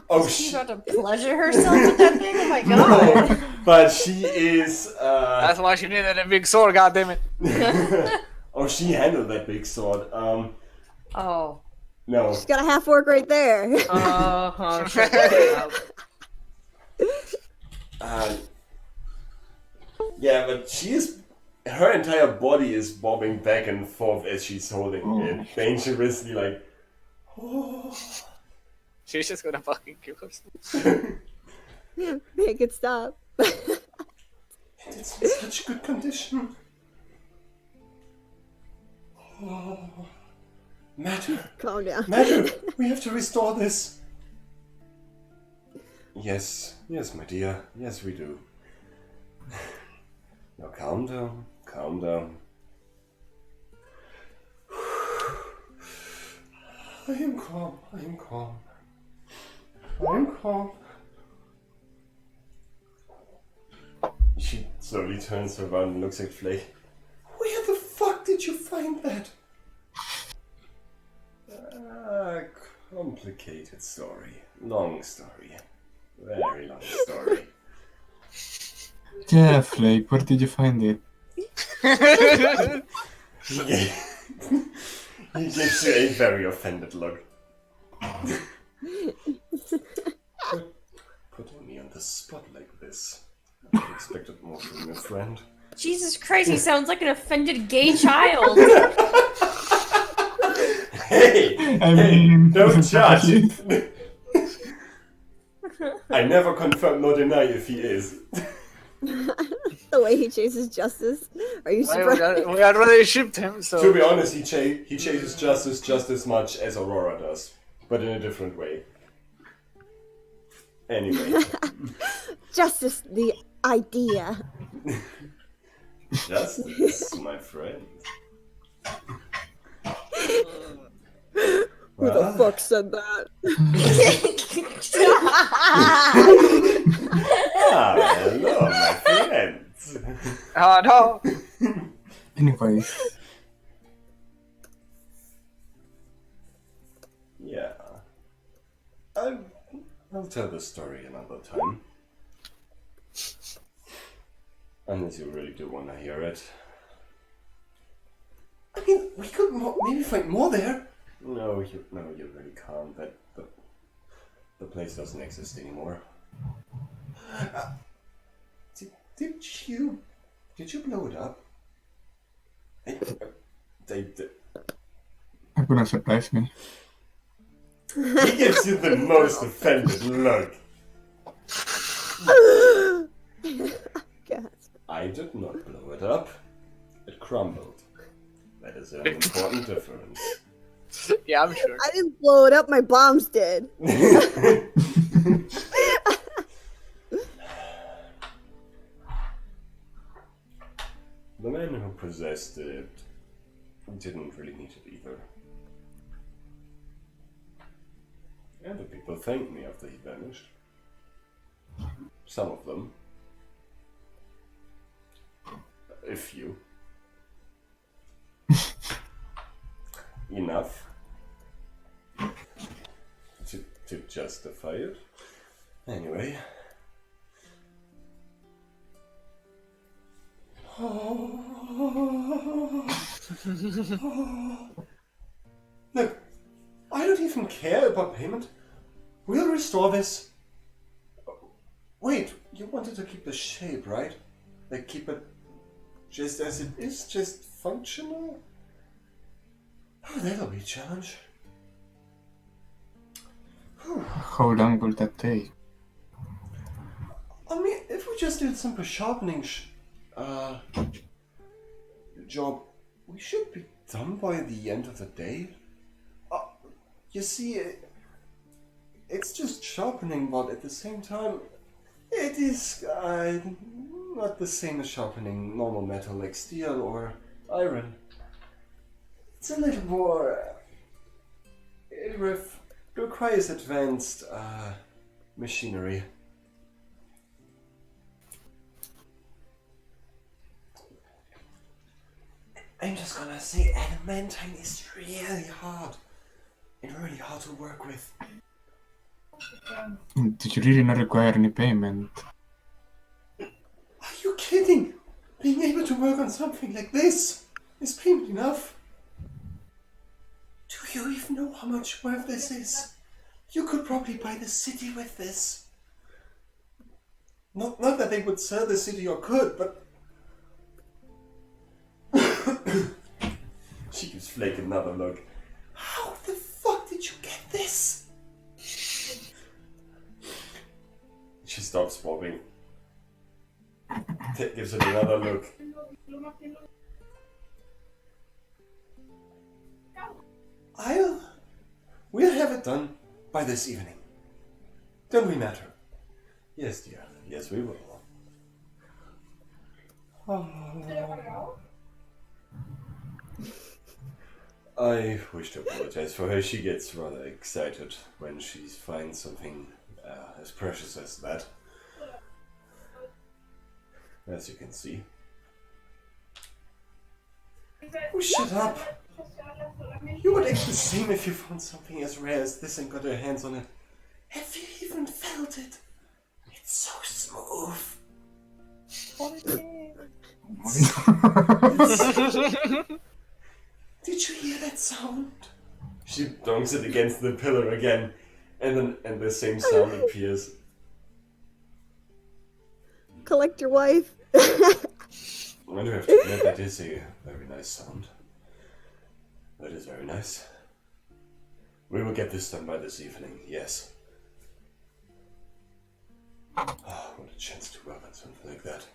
Oh, She's about to pleasure herself with that thing? Oh my god! No, but she is. That's why she needed a big sword, goddammit. Oh, she handled that big sword. Oh. No. She's got a half orc right there. Shut that up. Yeah, but she is. Her entire body is bobbing back and forth as she's holding it, dangerously, like. Oh. She's just gonna fucking kill herself. Make it stop. It's in such good condition. Oh. Matter. Calm down. Matter, we have to restore this. Yes, my dear. Yes, we do. Now calm down, calm down. I am calm. She slowly turns around and looks at Flake. Where the fuck did you find that? Complicated story. Long story. Very long story. Yeah, Flake, where did you find it? He gives you a very offended look. Putting me on the spot like this. I expected more from your friend. Jesus Christ, he sounds like an offended gay child. Hey! I mean, Don't judge! I never confirm nor deny if he is. The way he chases justice. Are you surprised? We already shipped him, so. To be honest, he chases justice just as much as Aurora does, but in a different way. Anyway. Justice, the idea. Justice, my friend. Who the fuck said that? Hello, my friends. Oh no! Anyways, Yeah. I'll tell the story another time. Unless you really do want to hear it. I mean, we could maybe find more there. No, you really can't. The place doesn't exist anymore. Did you blow it up? They that wouldn't surprise me. He gives you the most offended look. Gasp. I did not blow it up. It crumbled. That is an important difference. Yeah, I'm sure. I didn't blow it up, my bombs did. The man who possessed it didn't really need it either. And the people thanked me after he vanished. Some of them. A few. Enough to justify it. Anyway. Look, I don't even care about payment. We'll restore this. Wait, you wanted to keep the shape, right? Like keep it just as it is, just functional? Oh, that'll be a challenge. How long will that take? I mean, if we just did a simple sharpening job, we should be done by the end of the day. You see, it's just sharpening, but at the same time, It is not the same as sharpening normal metal like steel or iron. It's a little more. It requires advanced machinery. I'm just gonna say adamantine is really hard. And really hard to work with. Did you really not require any payment? Are you kidding? Being able to work on something like this is payment enough. Do you even know how much worth this is? You could probably buy the city with this. Not that they would sell the city or could, but... She gives Flake another look. How the fuck did you get this? She stops wobbling. Gives it another look. We'll have it done by this evening. Don't we matter? Yes, dear. Yes, we will. I wish to apologize for her. She gets rather excited when she finds something as precious as that. As you can see. Oh, shut up! You would act the same if you found something as rare as this and got your hands on it. Have you even felt it? It's so smooth. Did you hear that sound? She donks it against the pillar again, and the same sound appears. Collect your wife. I do have to admit that is a very nice sound. That is very nice. We will get this done by this evening, yes. Oh, what a chance to work on something like that.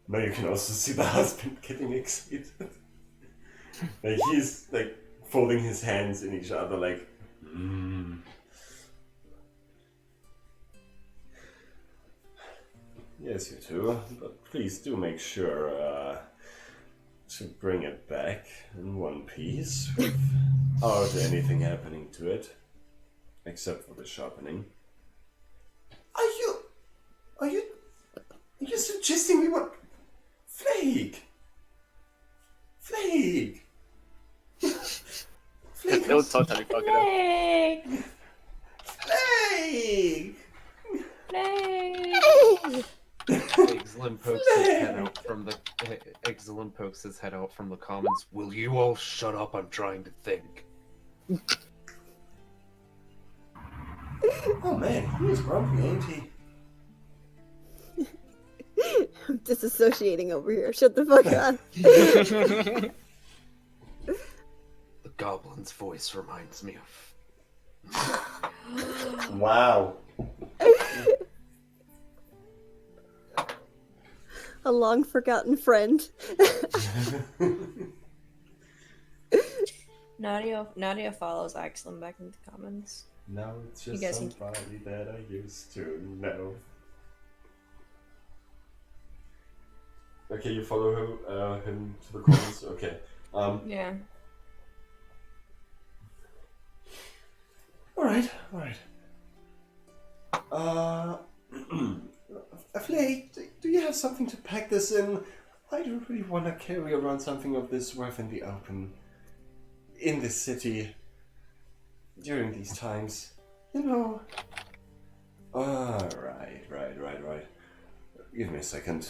Now you can also see the husband getting excited. Like he's like folding his hands in each other like, Yes, you too, but please do make sure to bring it back in one piece without anything happening to it, except for the sharpening. Are you suggesting we want Flake? They'll totally fuck it up. Flake! Exilin pokes his head out from the Exilin pokes his head out from the comments. Will you all shut up? I'm trying to think. Oh man, he's grumpy, ain't he? I'm disassociating over here. Shut the fuck up. The goblin's voice reminds me of. Wow. A long forgotten friend. Nadia follows Axelin back into the comments. Now it's You just guys can- somebody that I used to know. Okay, you follow him to the comments? Okay. Yeah. Alright. Flake, do you have something to pack this in? I don't really want to carry around something of this worth in the open. In this city. During these times. You know. Right. Give me a second.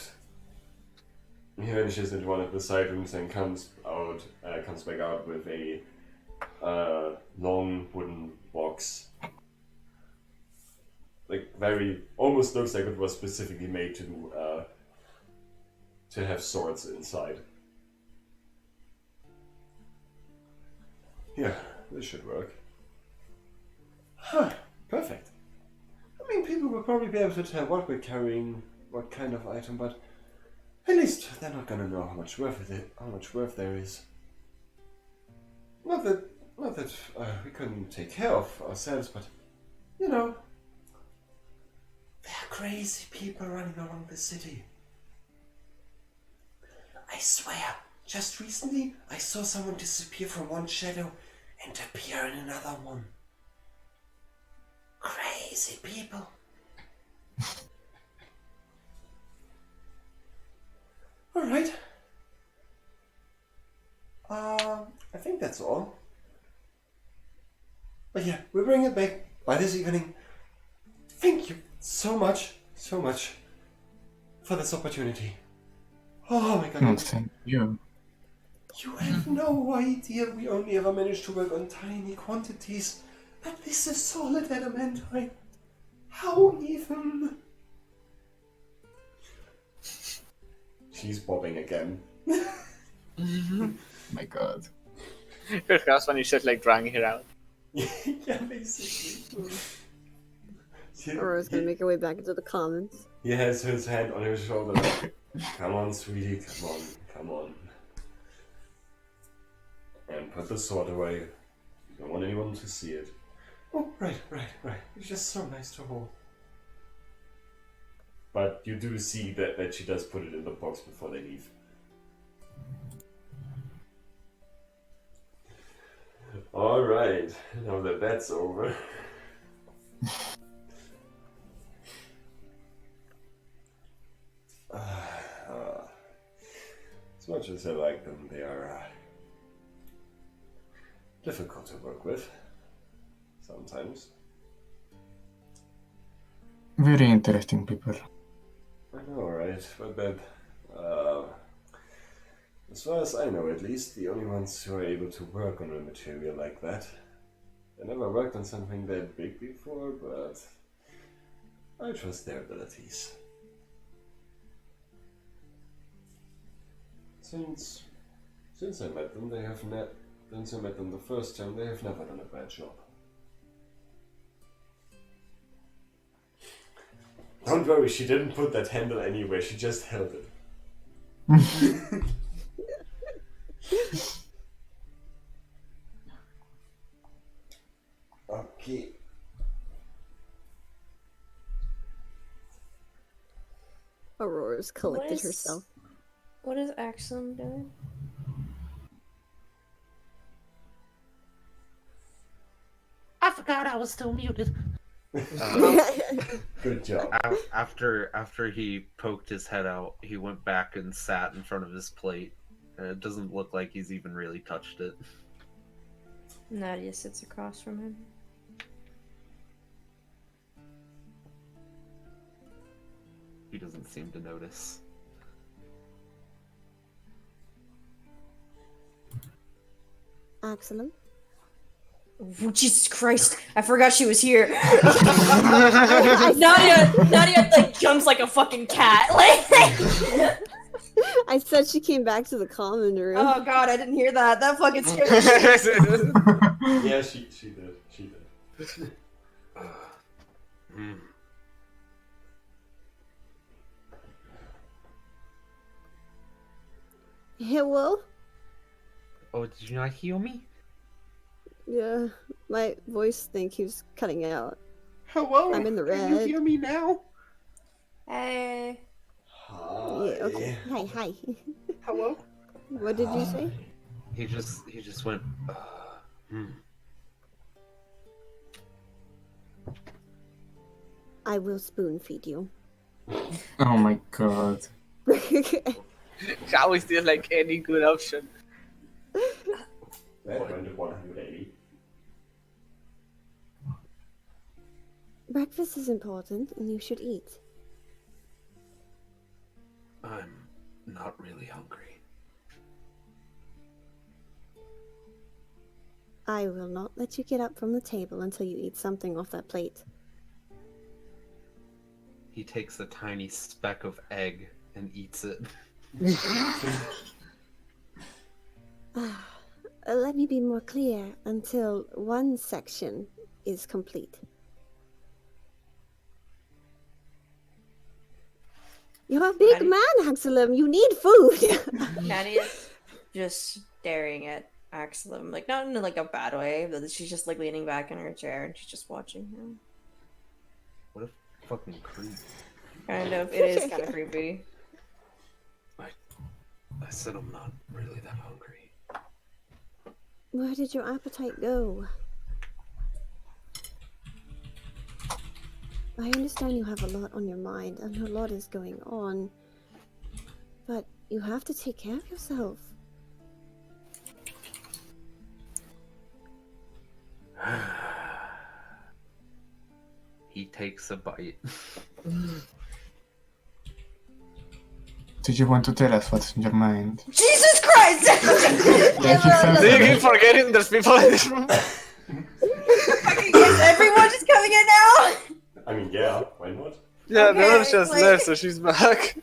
He vanishes into one of the side rooms and comes back out with a long wooden box. Like almost looks like it was specifically made to have swords inside. Yeah, this should work. Huh, perfect. I mean, people will probably be able to tell what we're carrying, what kind of item, but at least they're not gonna know how much worth there is. Not that we couldn't take care of ourselves, but you know, There are crazy people running around the city. I swear, just recently I saw someone disappear from one shadow and appear in another one. Crazy people. Alright. I think that's all. But yeah, we'll bring it back by this evening. Thank you so much for this opportunity. Oh my god. Thank you. You have no idea, we only ever managed to work on tiny quantities, but this is solid adamantine. How even? She's bobbing again. My god. Her husband is just like dragging her out. Yeah, basically. Aurora's gonna make her way back into the commons. He has his hand on her shoulder like, come on, sweetie, come on. And put the sword away. You don't want anyone to see it. Oh, right. It's just so nice to hold. But you do see that she does put it in the box before they leave. Alright, now that that's over. As much as I like them, they are difficult to work with. Sometimes. Very interesting people. I know, right? But that, as far as I know at least, the only ones who are able to work on a material like that. I never worked on something that big before, but I trust their abilities. Since I met them, since I met them the first time, they have never done a bad job. Don't worry, she didn't put that handle anywhere, she just held it. Okay. Aurora's collected herself. What is Axum doing? I forgot I was still muted. Good job. After he poked his head out, he went back and sat in front of his plate. And it doesn't look like he's even really touched it. Nadia sits across from him. He doesn't seem to notice. Excellent. Oh, Jesus Christ! I forgot she was here. Nadia like jumps like a fucking cat. Like. I said she came back to the common room. Oh god, I didn't hear that. That fucking scared me. Yeah, she did. She did. Hello? Oh, did you not hear me? Yeah, my voice thing keeps cutting out. Hello? I'm in the Can you red. hear me now? Hey. Hi. Yeah, okay. Hi. Hello? What did you say? He just went. I will spoon feed you. Oh my god. How is there like any good option? That went to 180. Breakfast is important and you should eat. I'm not really hungry. I will not let you get up from the table until you eat something off that plate. He takes a tiny speck of egg and eats it. Let me be more clear until one section is complete. You're a big man, Axelum. You need food. Nadia's just staring at Axelum, like not in like a bad way, but she's just like leaning back in her chair and she's just watching him. What if Fucking creep. Kind of. It is kind of creepy. I said I'm not really that hungry. Where did your appetite go? I understand you have a lot on your mind and a lot is going on, but you have to take care of yourself. He takes a bite. Do you want to tell us what's in your mind? Jesus Christ! Yeah, he sounds Do you like- keep forgetting there's people in this room? Is everyone just coming in now? I mean, yeah, why not? Yeah, Okay, Nora's just like- left, so she's back.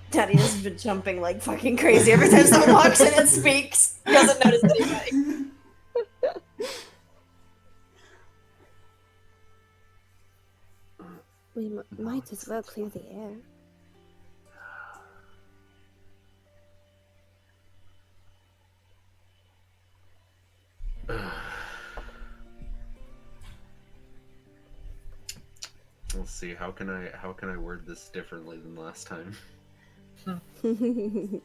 Daddy has been jumping like fucking crazy every time someone walks in and speaks. He doesn't notice anything. We might as well clear the air. Let's see. How can I word this differently than last time? Let me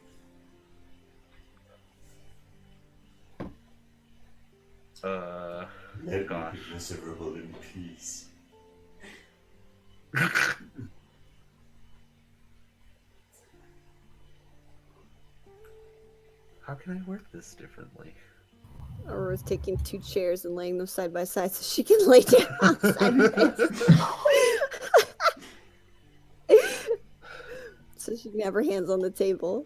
Gosh. be miserable in peace. How can I word this differently? Aurora's taking 2 chairs and laying them side by side so she can lay down sideways. So she can have her hands on the table.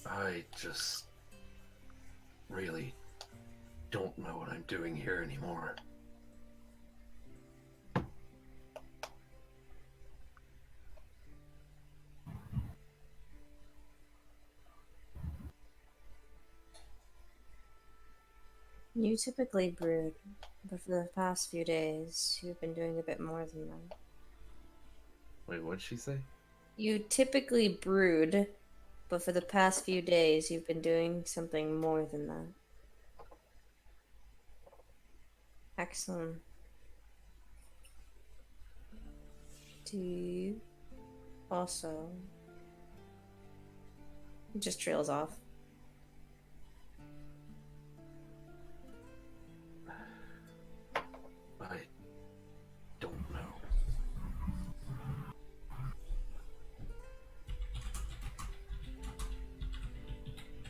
I just really don't know what I'm doing here anymore. You typically brood, but for the past few days, you've been doing a bit more than that. Wait, what'd she say? You typically brood, but for the past few days, you've been doing something more than that. Excellent. Do you also... It just trails off. I don't know.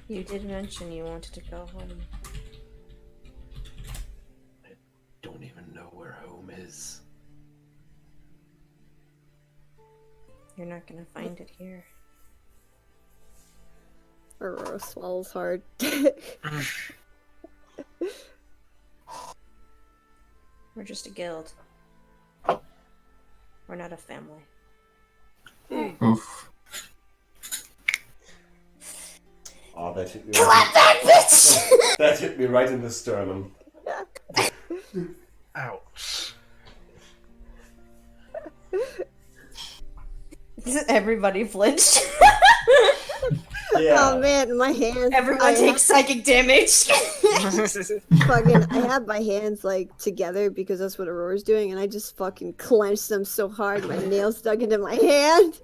You did mention you wanted to go home. Don't even know where home is. You're not gonna find it here. Aurora swallows hard. We're just a guild. We're not a family. Oof. Oh, that hit me Clap right that bitch! that hit me right in the sternum. Ouch. Everybody flinched. Yeah. Oh man, my hands. Everyone takes psychic damage. Fucking, I have my hands like together because that's what Aurora's doing, and I just fucking clenched them so hard my nails dug into my hand.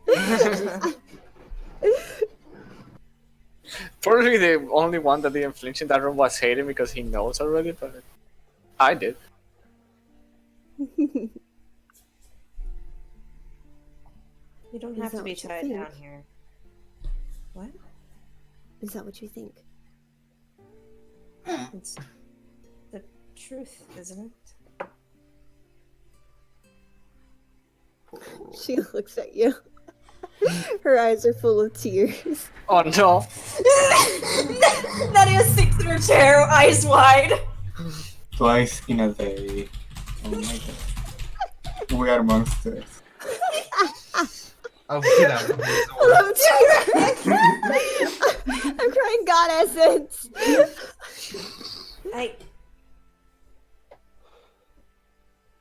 Probably the only one that didn't flinch in that room was Hayden because he knows already, but I did. You don't Is have to that be what you tied think? down here. What? Is that what you think? It's the truth, isn't it? She looks at you. Her eyes are full of tears. Oh no. Nadia sinks in her chair, eyes wide. Twice in a day. Oh my god. We are monsters. Oh, get out of here. I love doing that. I'm crying god essence.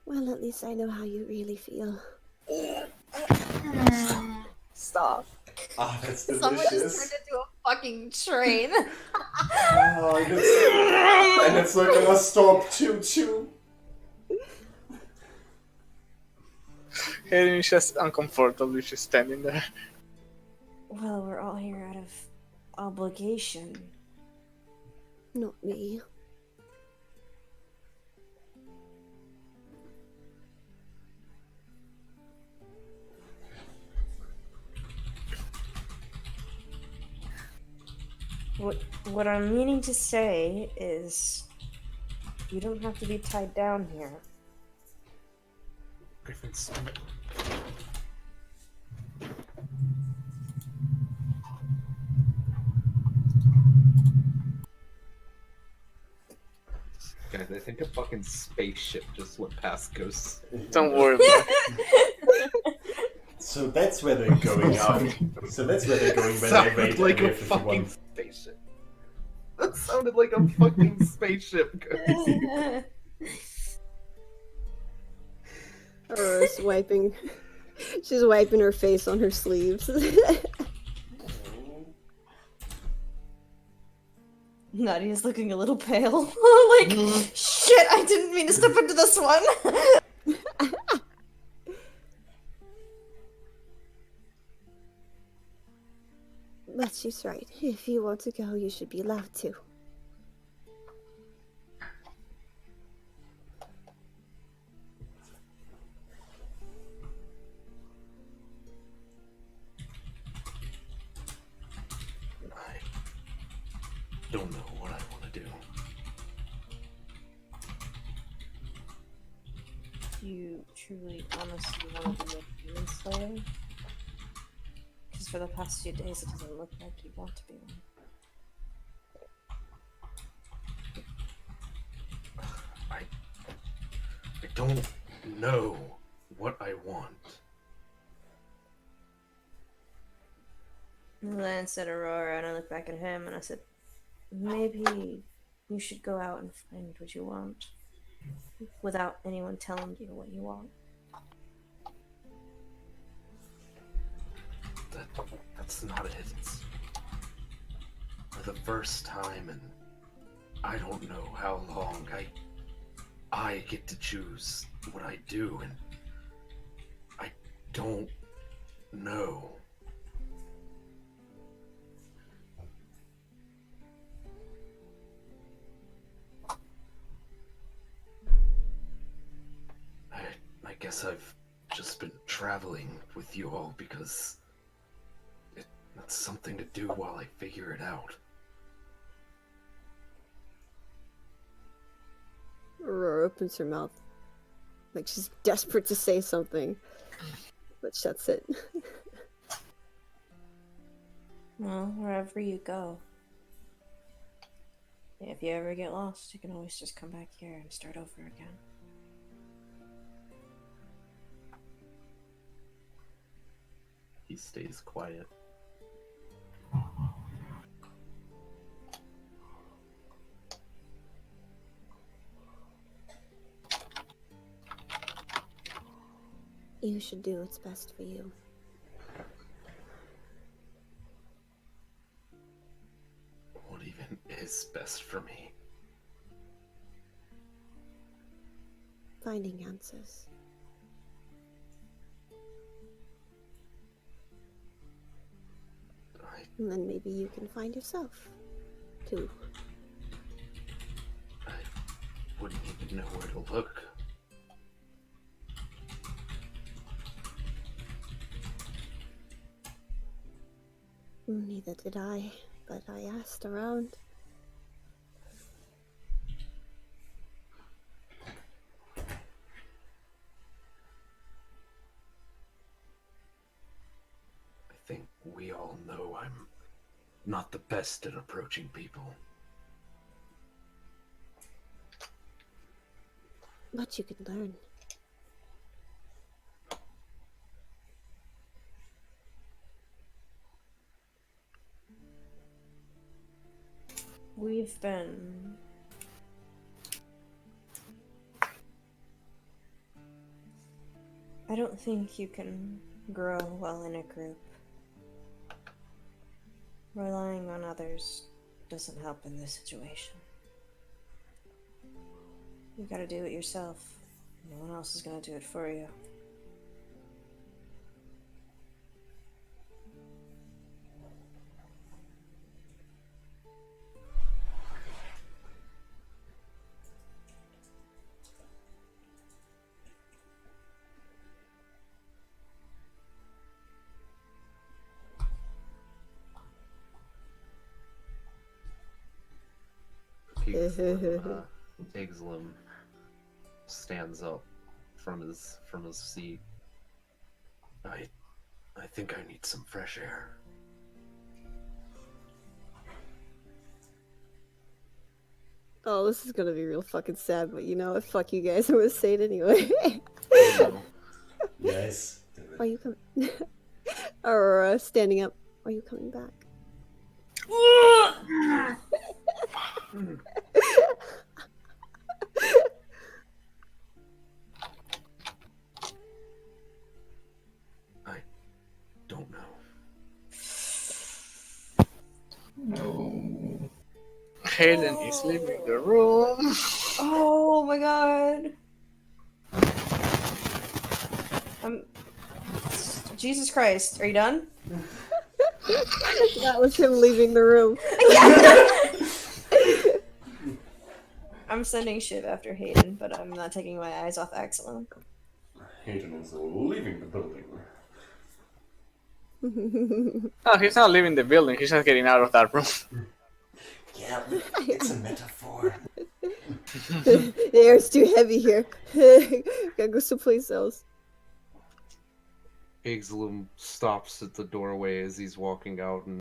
Well, at least I know how you really feel. Stop. Ah, that's Someone just delicious. turned into a fucking train. Oh, and it's not gonna stop too. Hayden is just uncomfortably just standing there. Well, we're all here out of obligation. Not me. What I'm meaning to say is, you don't have to be tied down here. Griffin's. Guys, I think a fucking spaceship just went past Ghosts. Don't worry about it. So that's where they're going up. So that's where they're going when they Sounded raid like Area a 51. fucking spaceship. That sounded like a fucking spaceship, Ghost. Aurora's wiping. She's wiping her face on her sleeves. Nadia's looking a little pale. Like, shit, I didn't mean to step into this one. But she's right. If you want to go, you should be allowed to. I don't know what I want to do. You truly, honestly want to be a demon slayer? Because for the past few days, it doesn't look like you want to be one. I don't know what I want. And then I said Aurora, and I looked back at him, and I said, maybe you should go out and find what you want. Without anyone telling you what you want. That's not it. It's for the first time, and I don't know how long. I get to choose what I do, and I don't know. I guess I've just been traveling with you all because that's something to do while I figure it out. Aurora opens her mouth. Like she's desperate to say something. But shuts it. Well, wherever you go. If you ever get lost, you can always just come back here and start over again. He stays quiet. You should do what's best for you. What even is best for me? Finding answers. And then maybe you can find yourself, too. I wouldn't even know where to look. Neither did I, but I asked around. I think we all know I'm not the best at approaching people. But you can learn. We've been... I don't think you can grow well in a group. Relying on others doesn't help in this situation. You gotta do it yourself. No one else is gonna do it for you. Eidolon stands up from his seat. I think I need some fresh air. Oh, this is gonna be real fucking sad, but you know what? Fuck you guys. I'm gonna say it anyway. Yes. Are you coming? Or standing up. Are you coming back? I don't know. No. Hayden is leaving the room. Oh my god. Jesus Christ, are you done? That was him leaving the room. I'm sending shit after Hayden, but I'm not taking my eyes off Axelon. Hayden is leaving the building. No, he's not leaving the building. He's just getting out of that room. Yeah, it's a metaphor. The air's too heavy here. Gotta go someplace else. Eidolon stops at the doorway as he's walking out and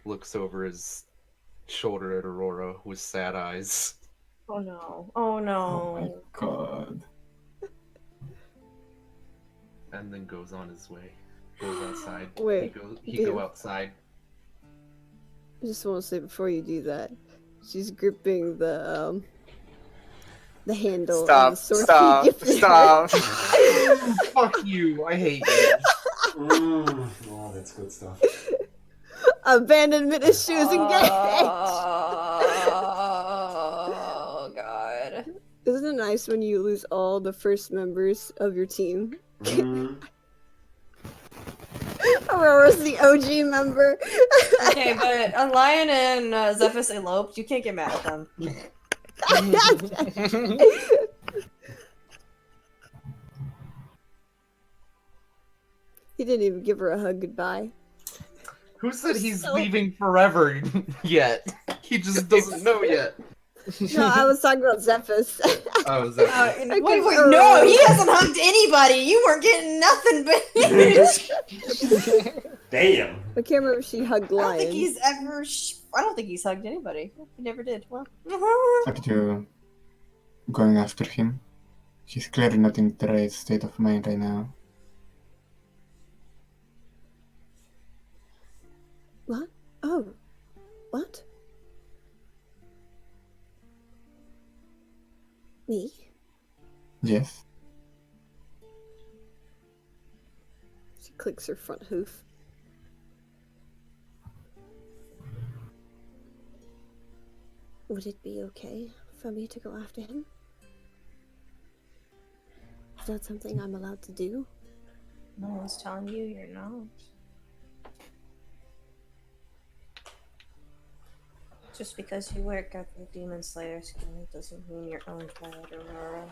looks over his shoulder at Aurora with sad eyes. Oh no. Oh no. Oh my god. And then goes on his way. Goes outside. Wait, He dude. go outside. I just want to say before you do that, she's gripping the handle of the Stop, sword. stop, he gifted stop. Fuck you! I hate you. Oh, that's good stuff. her. Abandonment issues engaged. Oh god. Isn't it nice when you lose all the first members of your team? Aurora's the OG member. Okay, but Lion and Zephyrus eloped. You can't get mad at them. He didn't even give her a hug goodbye. Who said he's So- leaving forever yet? He just doesn't know yet. No, I was talking about Zephyrus. Oh, is that Wait, no, he hasn't hugged anybody. You weren't getting nothing, but Damn. I can't remember if she hugged I Lion. don't think he's ever. I don't think he's hugged anybody. He never did. Well, Are you going after him? He's clearly not in the right state of mind right now. What? Oh. What? Me? Yes? She clicks her front hoof. Would it be okay for me to go after him? Is that something I'm allowed to do? no one's telling you you're not. Just because you work at the Demon Slayer School doesn't mean you're owned by it, Aurora.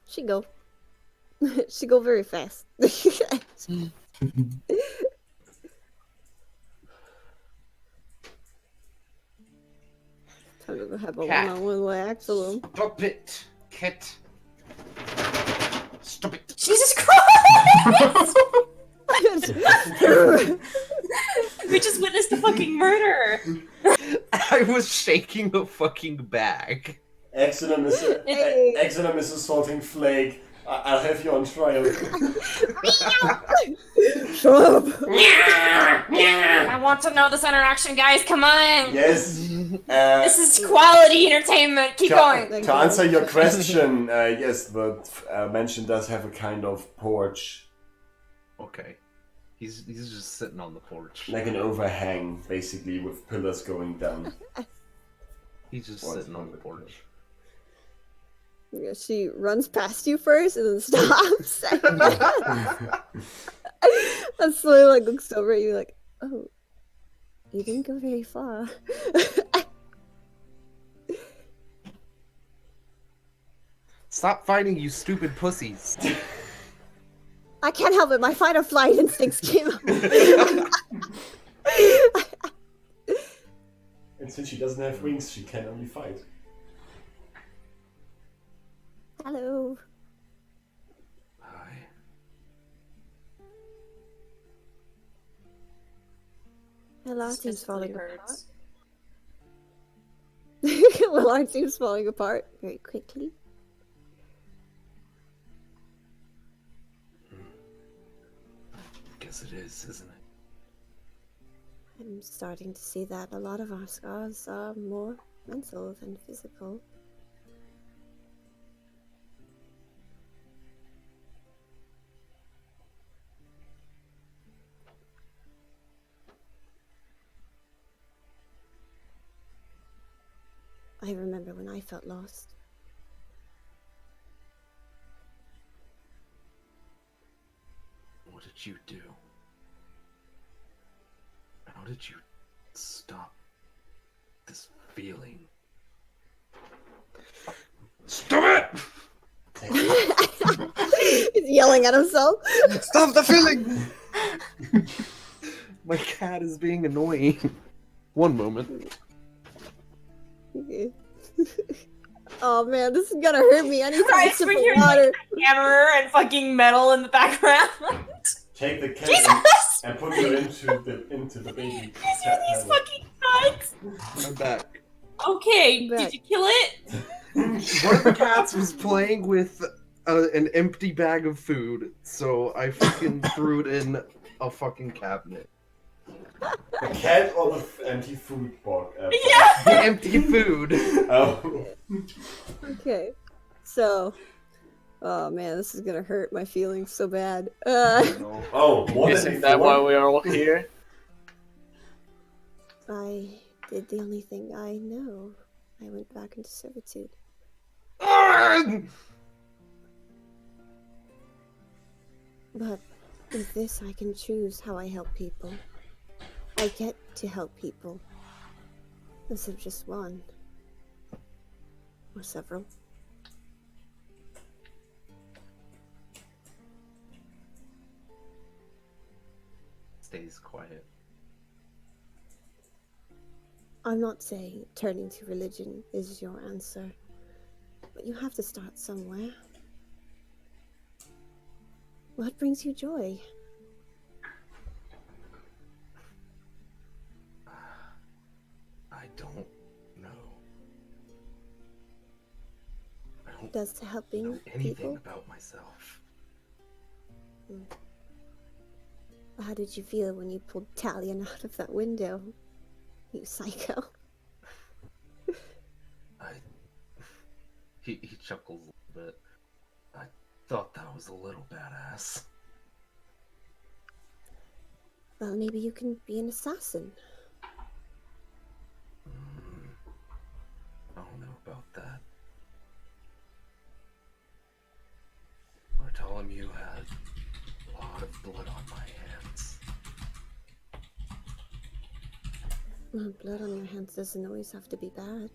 She go. She go very fast. Time to go have a Cat. one-on-one with Axel. Stop it, Kit. Stop it. Jesus Christ! We just witnessed a fucking murder. I was shaking a fucking bag. Excellent, excellent, Mrs. Salting Flake. I'll have you on trial. Shut up! I want to know this interaction, guys. Come on. Yes. This is quality entertainment. Keep going. To answer your question, yes, the mansion does have a kind of porch, Okay. He's just sitting on the porch. like an overhang, basically, with pillars going down. He's just Once sitting on the upon a porch. Yeah, she runs past you first and then stops. And slowly like looks over at you like, oh, you didn't go very far. Stop fighting, you stupid pussies. I can't help it. My fight or flight instincts came out. And since she doesn't have wings, she can only fight. Hello. Hi. Well, our This team's physically falling apart. hurts. Well, our team's falling apart very quickly. Guess it is, isn't it? I'm starting to see that a lot of our scars are more mental than physical. I remember when I felt lost. What did you do? How did you stop this feeling? Stop it! He's yelling at himself. Stop the feeling! My cat is being annoying. One moment. Okay. Oh man, this is gonna hurt me. I need to Right, get some we're hearing water. Hammer and fucking metal in the background. Take the cat Jesus! and put her into the baby cat These hammer. fucking nuts. I'm back. Okay, Back. did you kill it? One of the cats was playing with an empty bag of food, so I fucking threw it in a fucking cabinet. The cat or the empty food box? Yeah! The empty food! Oh. Okay, so, oh man, this is gonna hurt my feelings so bad. Oh, more than Isn't that before? why we are all here? I did the only thing I know. I went back into servitude. But with this, I can choose how I help people. I get to help people. Instead of just one. Or several. Stays quiet. I'm not saying turning to religion is your answer. But you have to start somewhere. What brings you joy? I don't know. I don't Does helping know anything people? about myself. How did you feel when you pulled Talion out of that window? You psycho. He chuckles a little bit. I thought that was a little badass. Well, maybe you can be an assassin. I don't know about that. Bartholomew had a lot of blood on my hands. Well, blood on your hands doesn't always have to be bad.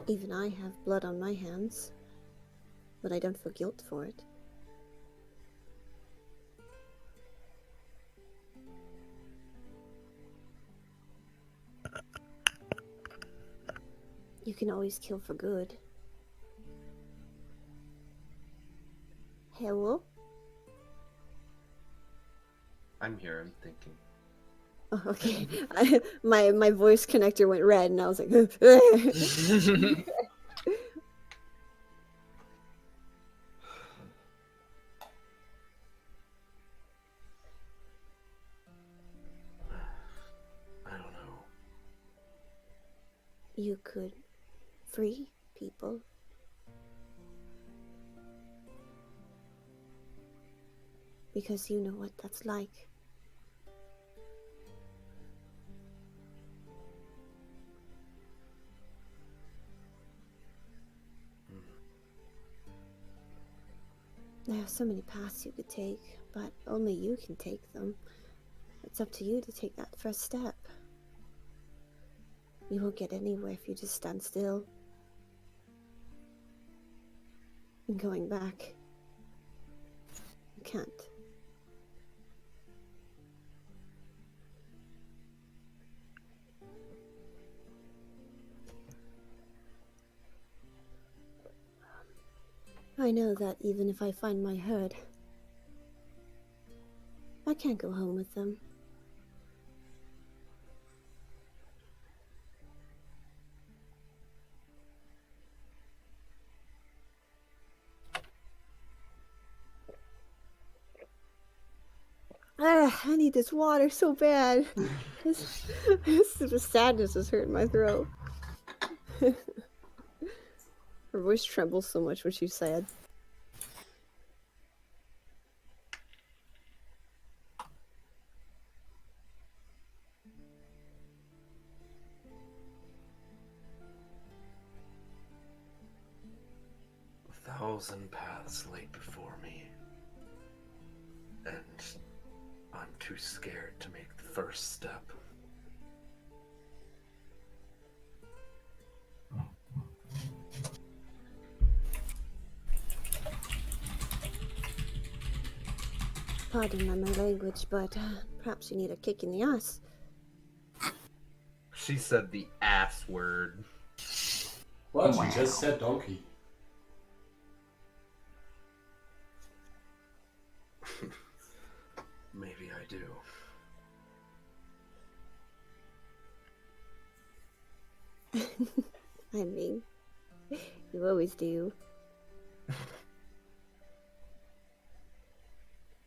Even I have blood on my hands, but I don't feel guilt for it. You can always kill for good. Hello? I'm here, I'm thinking. Oh, okay. My voice connector went red, and I was like, you could free people. Because you know what that's like. There are so many paths you could take, but only you can take them. It's up to you to take that first step. You won't get anywhere if you just stand still. And going back, you can't. I know that even if I find my herd, I can't go home with them. I need this water so bad. The sadness is hurting my throat. Her voice trembles so much when she's sad. A thousand paths laid before me, and I'm too scared to make the first step. Pardon my language, but perhaps you need a kick in the ass. She said the ass word. What? She just said donkey. Maybe I do. I mean, you always do.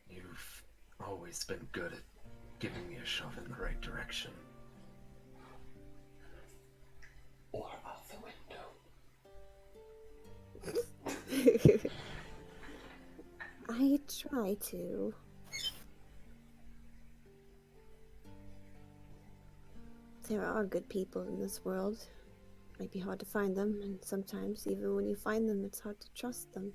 You've always been good at giving me a shove in the right direction. Or out the window. I try to. There are good people in this world. It might be hard to find them, and sometimes, even when you find them, it's hard to trust them.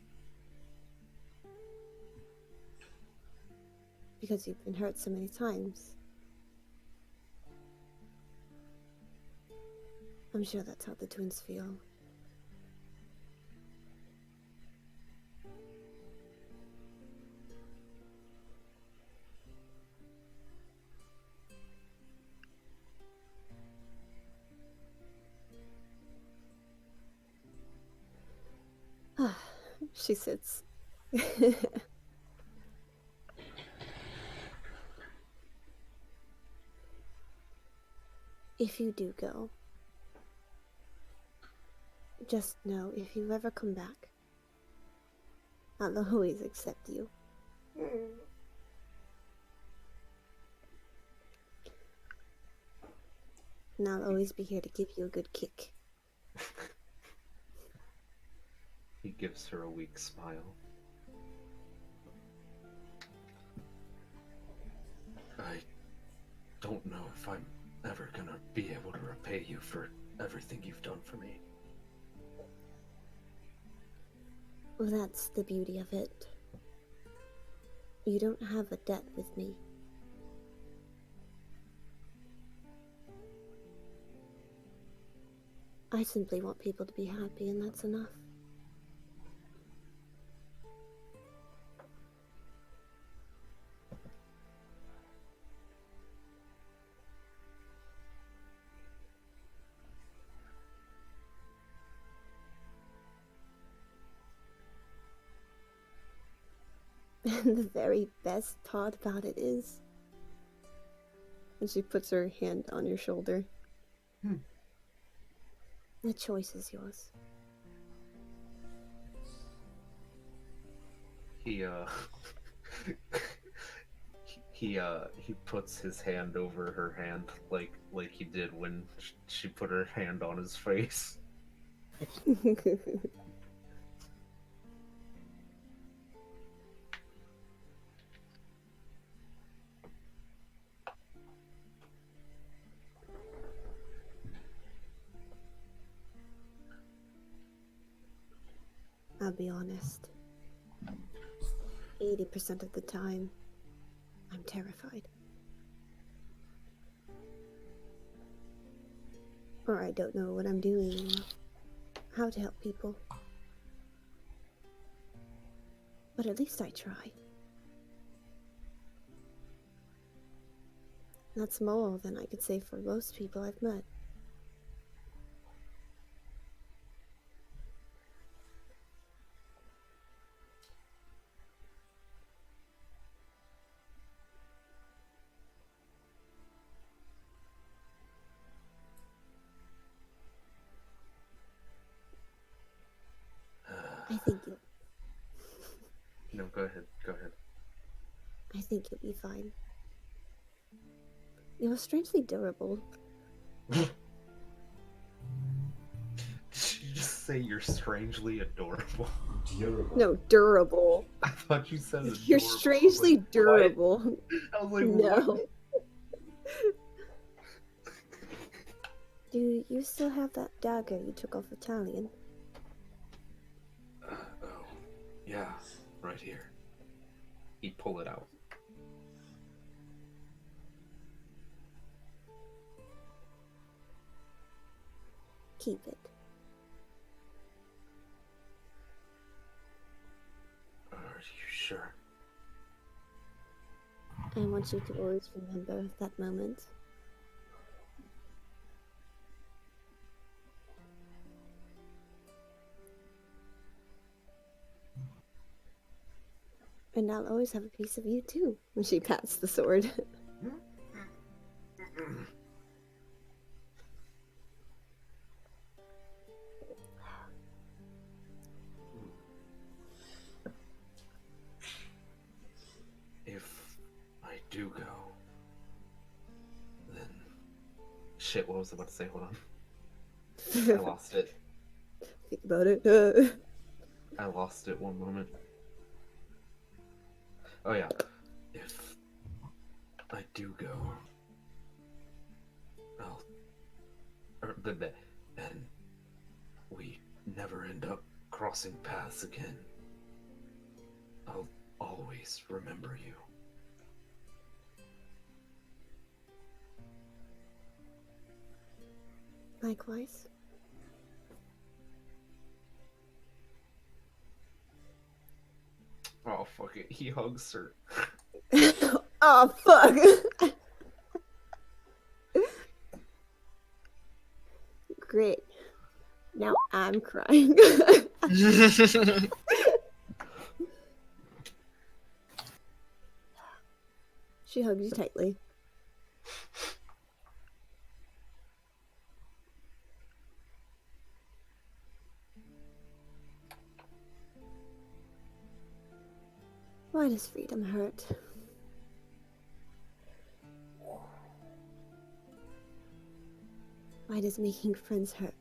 Because you've been hurt so many times. I'm sure that's how the twins feel. She sits. If you do go, just know if you ever come back, I'll always accept you. And I'll always be here to give you a good kick. He gives her a weak smile. I don't know if I'm ever gonna be able to repay you for everything you've done for me. Well, that's the beauty of it. You don't have a debt with me. I simply want people to be happy, and that's enough. And the very best part about it is... And she puts her hand on your shoulder. The choice is yours. he puts his hand over her hand like he did when she put her hand on his face. I'll be honest. 80% of the time, I'm terrified. Or I don't know what I'm doing or how to help people. But at least I try. That's more than I could say for most people I've met. I think you'll No, go ahead. Go ahead. I think you'll be fine. You're strangely durable. Did you just say you're strangely adorable? Durable. No, durable. I thought you said adorable. You're strangely I was like, durable. what? I was like, No. what? Do you still have that dagger you took off Italian? Oh, yeah, right here. He pull it out. Keep it. Are you sure? I want you to always remember that moment. And I'll always have a piece of you too. When she pats the sword. If I do go, then... Shit, what was I about to say? Hold on. I lost it. Think about it. I lost it one moment. Oh yeah. If I do go, I'll... and we never end up crossing paths again, I'll always remember you. Likewise. Oh, fuck it. He hugs her. Oh, fuck! Great. Now I'm crying. She hugs you tightly. Why does freedom hurt? Why does making friends hurt?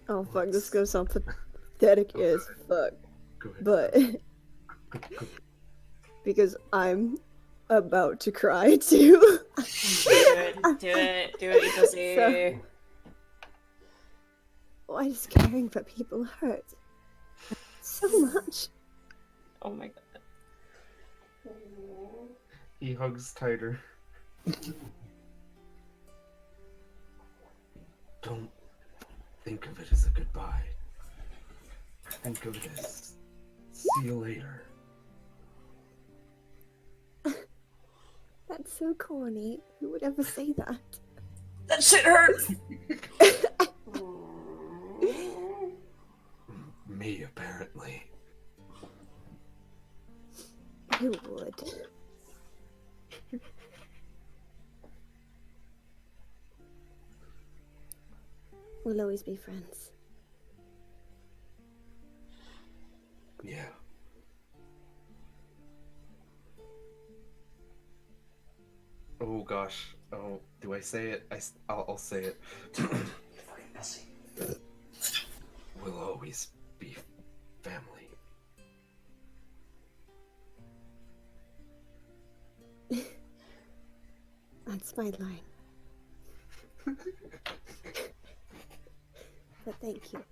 Oh fuck, this is gonna sound pathetic as fuck. Go ahead. But because I'm about to cry too. Do it, Itosi. Why does caring for people hurt so much? Oh my god. He hugs tighter. Don't think of it as a goodbye. Think of it as see you later. That's so corny. Who would ever say that? That shit hurts! Me, apparently. Who would? We'll always be friends. Yeah. Oh gosh. Oh, do I say it? I'll say it. Fucking pussy. We'll always be family. That's my line. But thank you.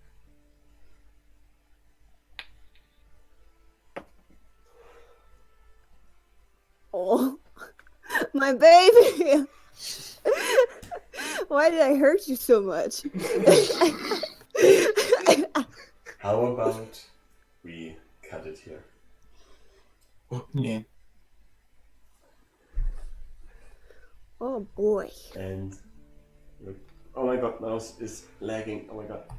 Oh, my baby! Why did I hurt you so much? How about we cut it here? Yeah. Oh boy. And oh my god, mouse is lagging. Oh my god.